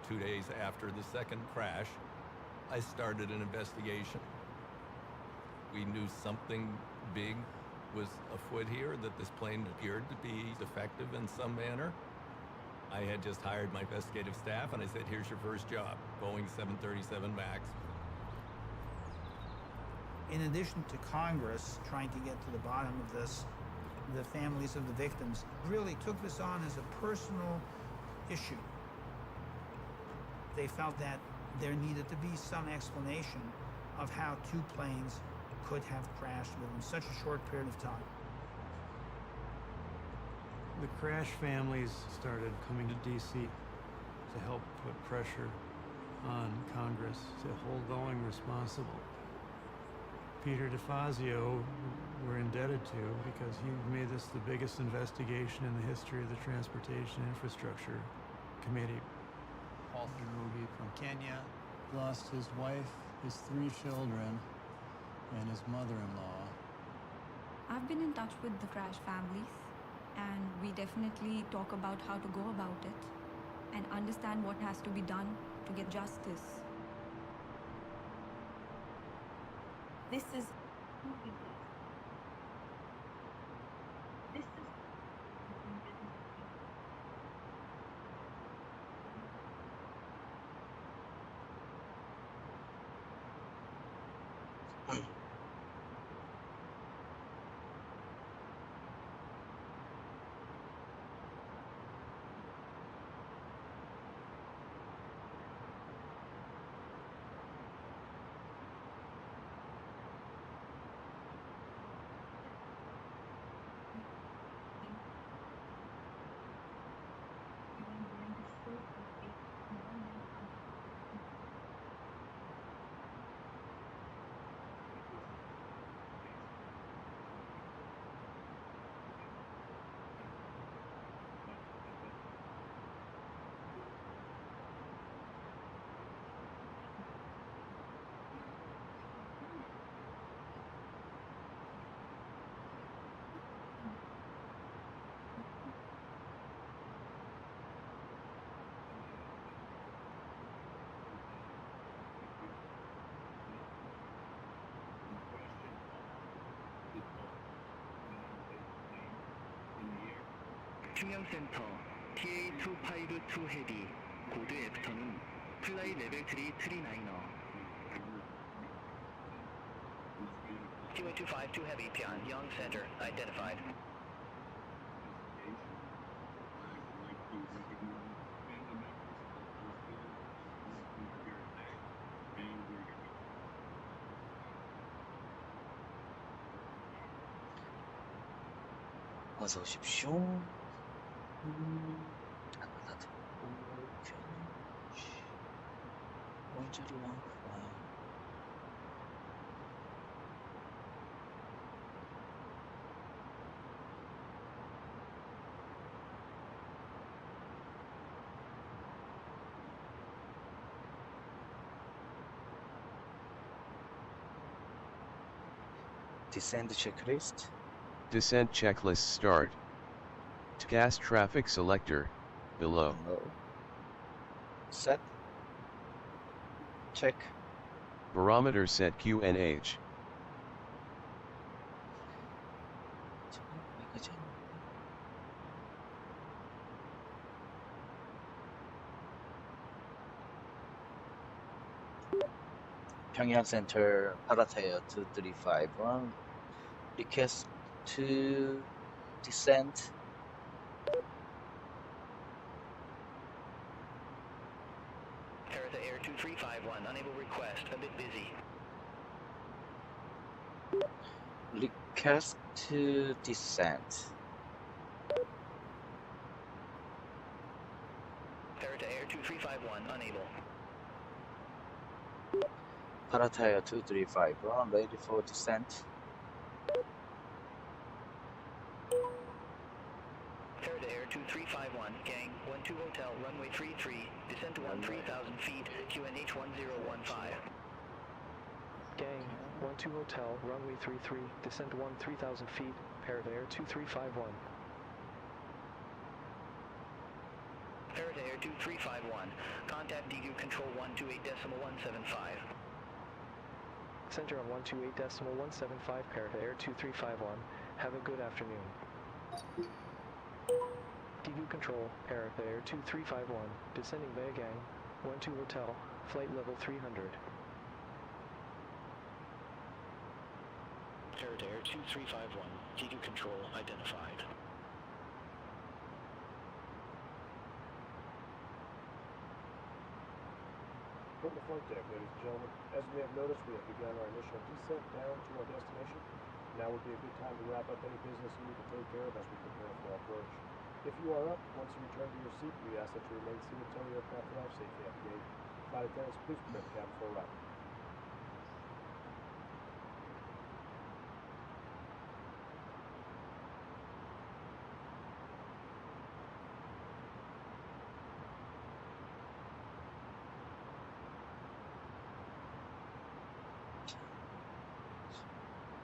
Two days after the second crash, I started an investigation. We knew something big was afoot here, that this plane appeared to be defective in some manner. I had just hired my investigative staff and I said, here's your first job, Boeing 737 MAX. In addition to Congress trying to get to the bottom of this, the families of the victims really took this on as a personal issue. They felt that there needed to be some explanation of how two planes could have crashed within such a short period of time. The crash families started coming to D.C. to help put pressure on Congress to hold Boeing responsible. Peter DeFazio we're indebted to because he made this the biggest investigation in the history of the Transportation Infrastructure Committee. Nairobi from Kenya, lost his wife, his 3 children, and his mother-in-law. I've been in touch with the crash families, and we definitely talk about how to go about it and understand what has to be done to get justice. This is 중앙센터 TA252 헤비 고드 앱스터는 플라이 레벨 3 트리나이너 QA252 Heavy, Pyongyang Center, identified. 어서 오십시오. 언제로 와? Descent checklist. Descent checklist start. Gas traffic selector, below. Set. Check. Barometer set QNH. Pyongyang Center, Parata 2351. Request to descent. Parata Air 2351, unable request, a bit busy. Request to descent. Parata Air 2351, unable. Parata Air 2351, ready for descent. Parata Air 2351, gang, 12 Hotel, runway 33, descend to 13,000 feet, QNH 1015. Gang, 12 Hotel, runway 33, descend to 13,000 feet, Parata Air 2351. Parata Air 2351, contact DU control 128.175. Center on 128.175, Parata Air 2351. Have a good afternoon. DU control, Parata Air 2351, descending via gang, 12 Hotel, flight level 300. Parata Air 2351, DU control identified. From the flight deck, ladies and gentlemen, as you may have noticed, we have begun our initial descent down to our destination. Now would be a good time to wrap up any business you need to take care of as we prepare for our approach. If you are up, once you return to your seat, we ask that you remain seated until the aircraft arrives safely at the gate. Flight attendants, please prepare the cabin for arrival.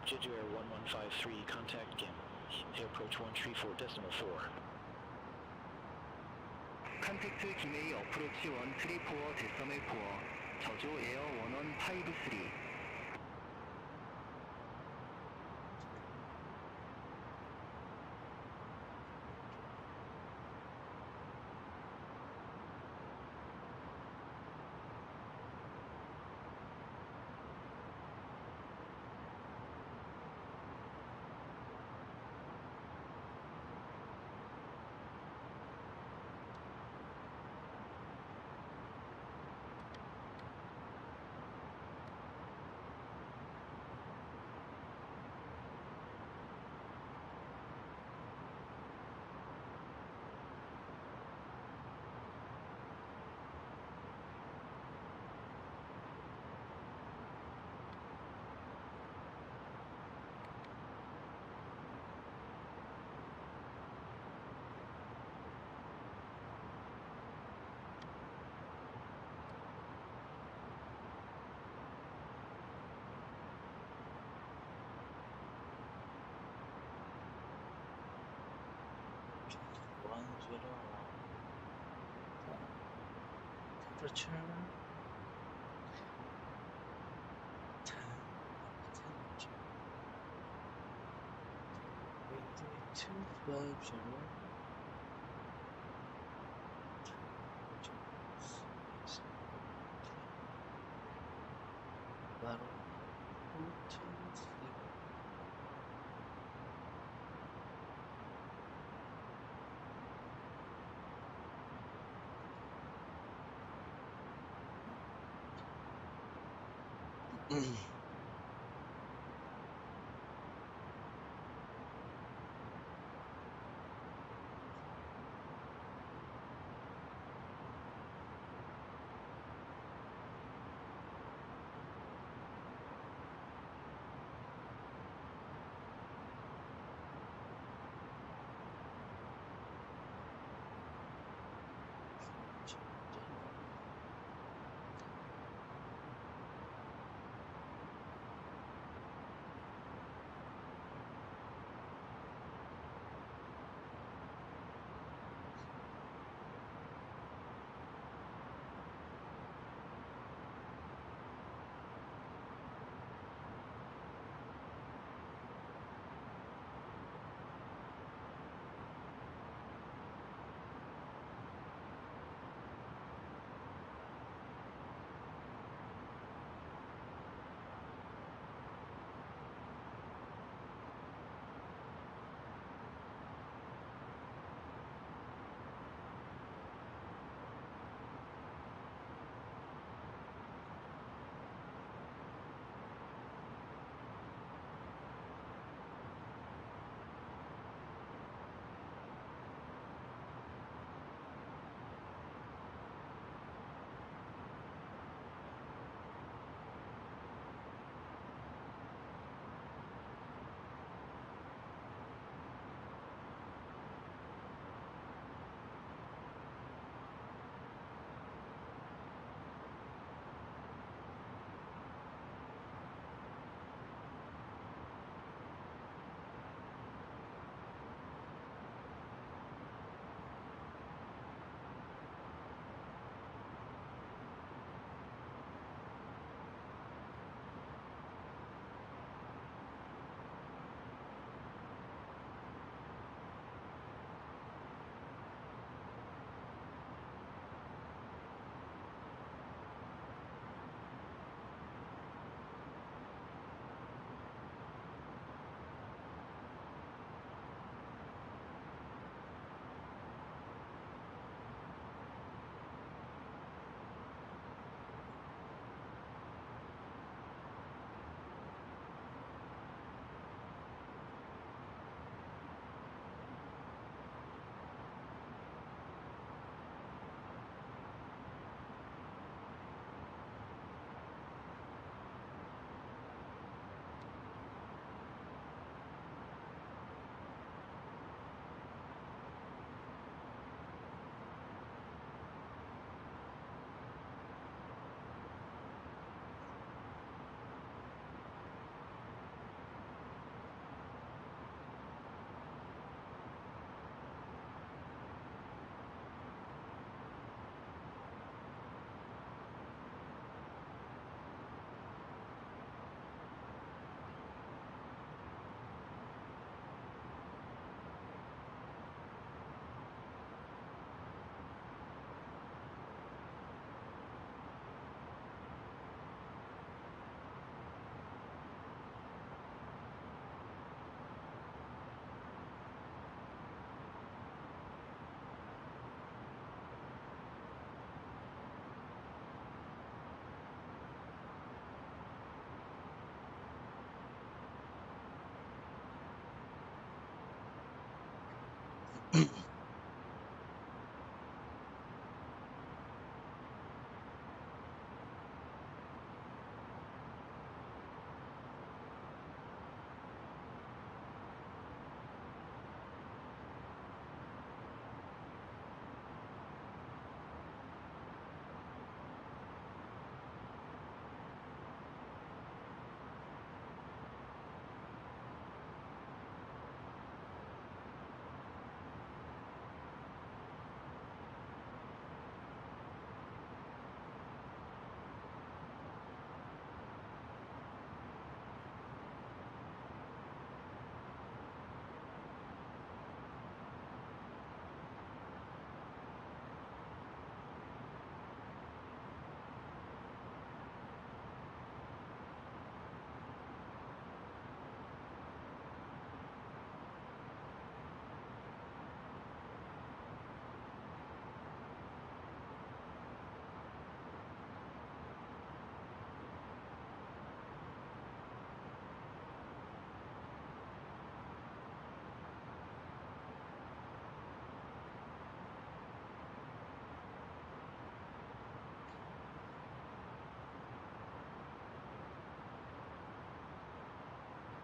Jeju Air 1153, contact GIM. Air approach 134.4. 컨택트 김해이 어프로치 134 데서멜 4, 저조 에어 1153. Temperature.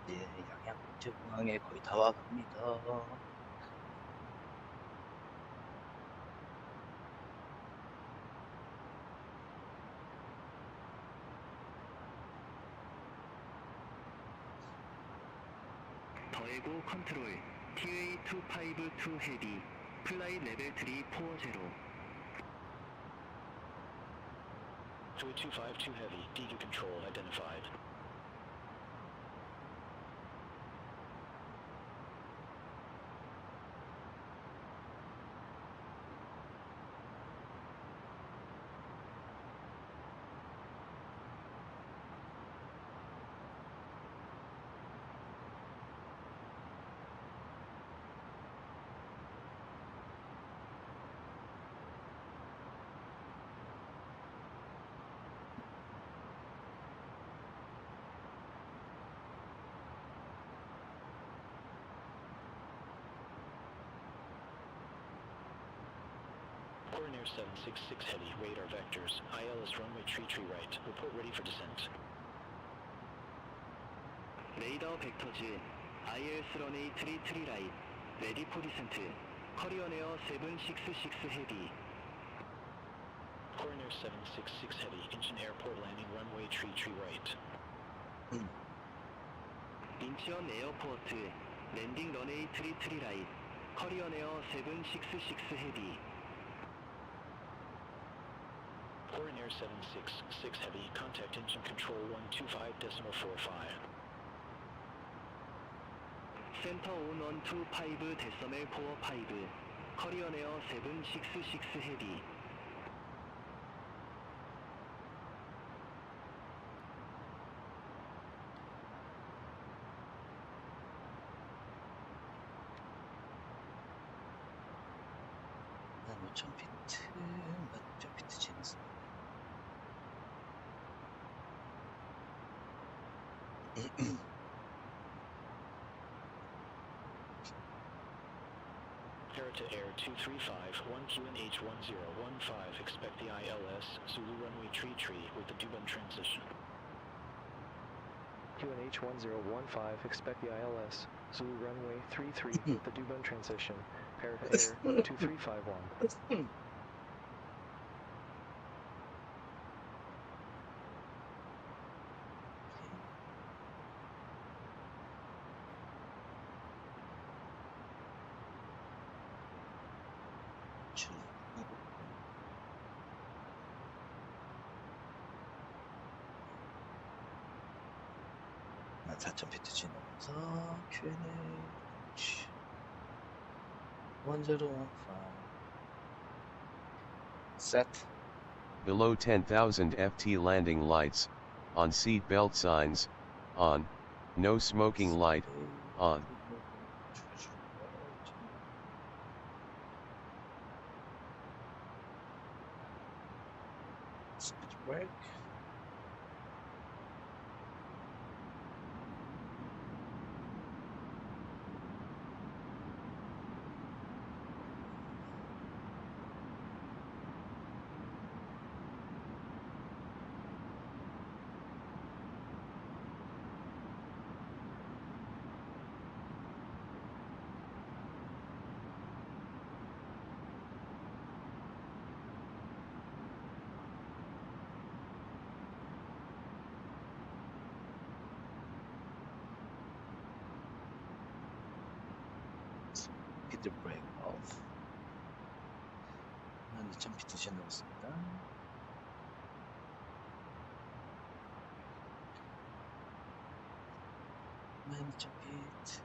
예, 양양국제 공항에 거의 다 와갑니다. 더해고 컨트롤 TA252 헤비 플라이 레벨 340 252 heavy DQ control identified. Coronair 766 heavy, radar vectors, ILS runway tree right, report ready for descent. 레이더 벡터즈, ILS runway tree right, ready for descent. Coronair 766 heavy. Coronair 766 heavy, engine airport landing runway tree right. 인천 에어포트, 랜딩 runway tree right, Coronair 766 heavy. Coronair 766 heavy, contact engine control 125.45. Center 1125.45, Coronair 766 heavy. 난 5000피트, 5000피트 재밌어. Parata Air 235, 1QNH1015, expect the ILS, Zulu runway tree with the Dubon transition. QNH 1015, expect the ILS, Zulu runway 33 with the Dubon transition, Parata Air 2351. 난 4000피트 지나면서 QNH 1015 set. Below 10,000 FT landing lights, on seat belt signs, on, no smoking light, on. Speed brake. 스피드 브레이크 오프. 12,000피트 지나갔습니다. 매니저 피트.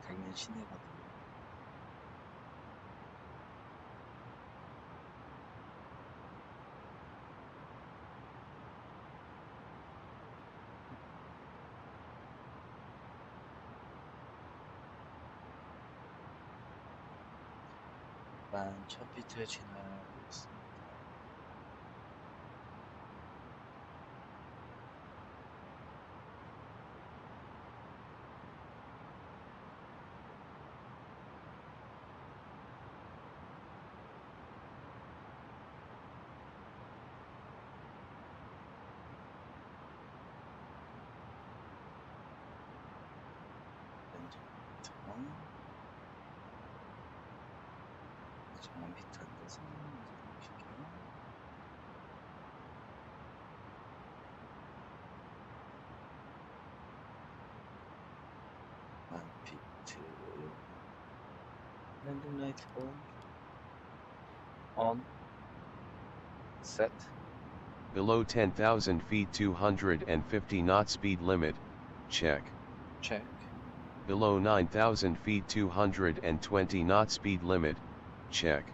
강연 시내거든요. 만 1000피트 지나고 있습니다. 정말 비트 안 돼서 넘길게요. 만 비트. 랜딩 라이트 on. Set. Below 10,000 feet 250 knot speed limit, check. Check. Below 9,000 feet 220 knot speed limit, check.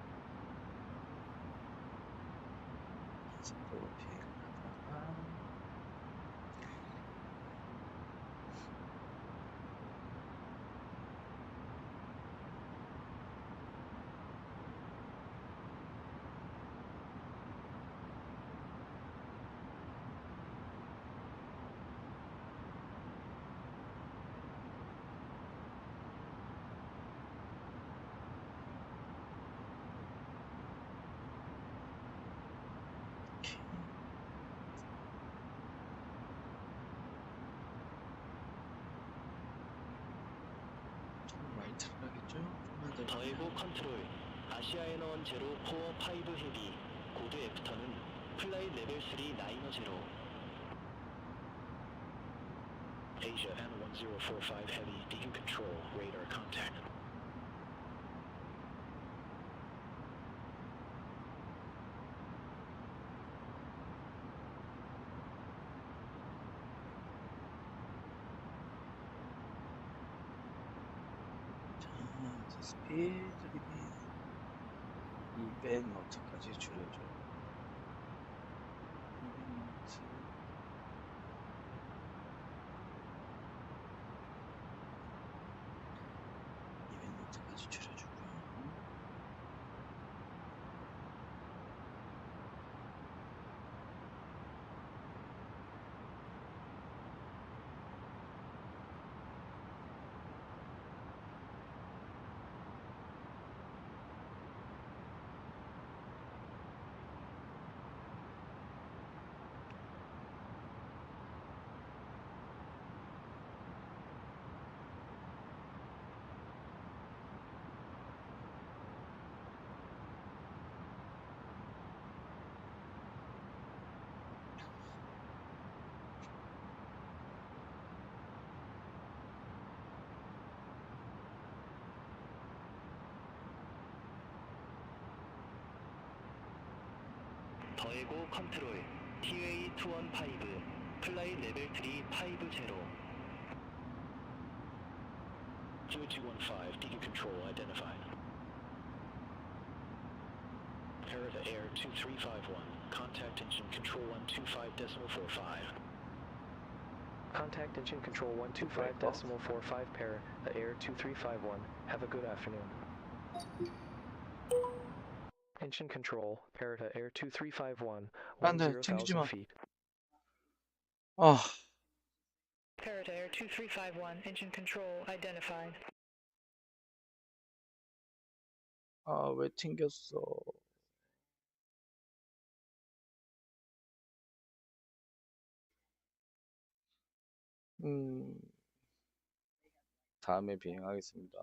더해고 컨트롤 아시아에 넣은 제로 코어 5 헤비 고드 애프터는 플라이 레벨 3 나이너 제로 Asia N1045 heavy DQ control radar contact 스피드 리밋 200노트까지 줄여줘요. 200노트. 까지 줄여주고요. 더해고 컨트롤 TA215 플라이 레벨 3 50 215 DQ control identified Parata Air 2351 contact engine control 125.45 Contact engine control 125.45 Parata Air 2351. Have a good afternoon. Engine control, Parata Air 2351, 안 돼, 10,000 튕기지 마. feet. Parata Air 2351 engine control identified 왜 튕겼어? 다음에 비행하겠습니다.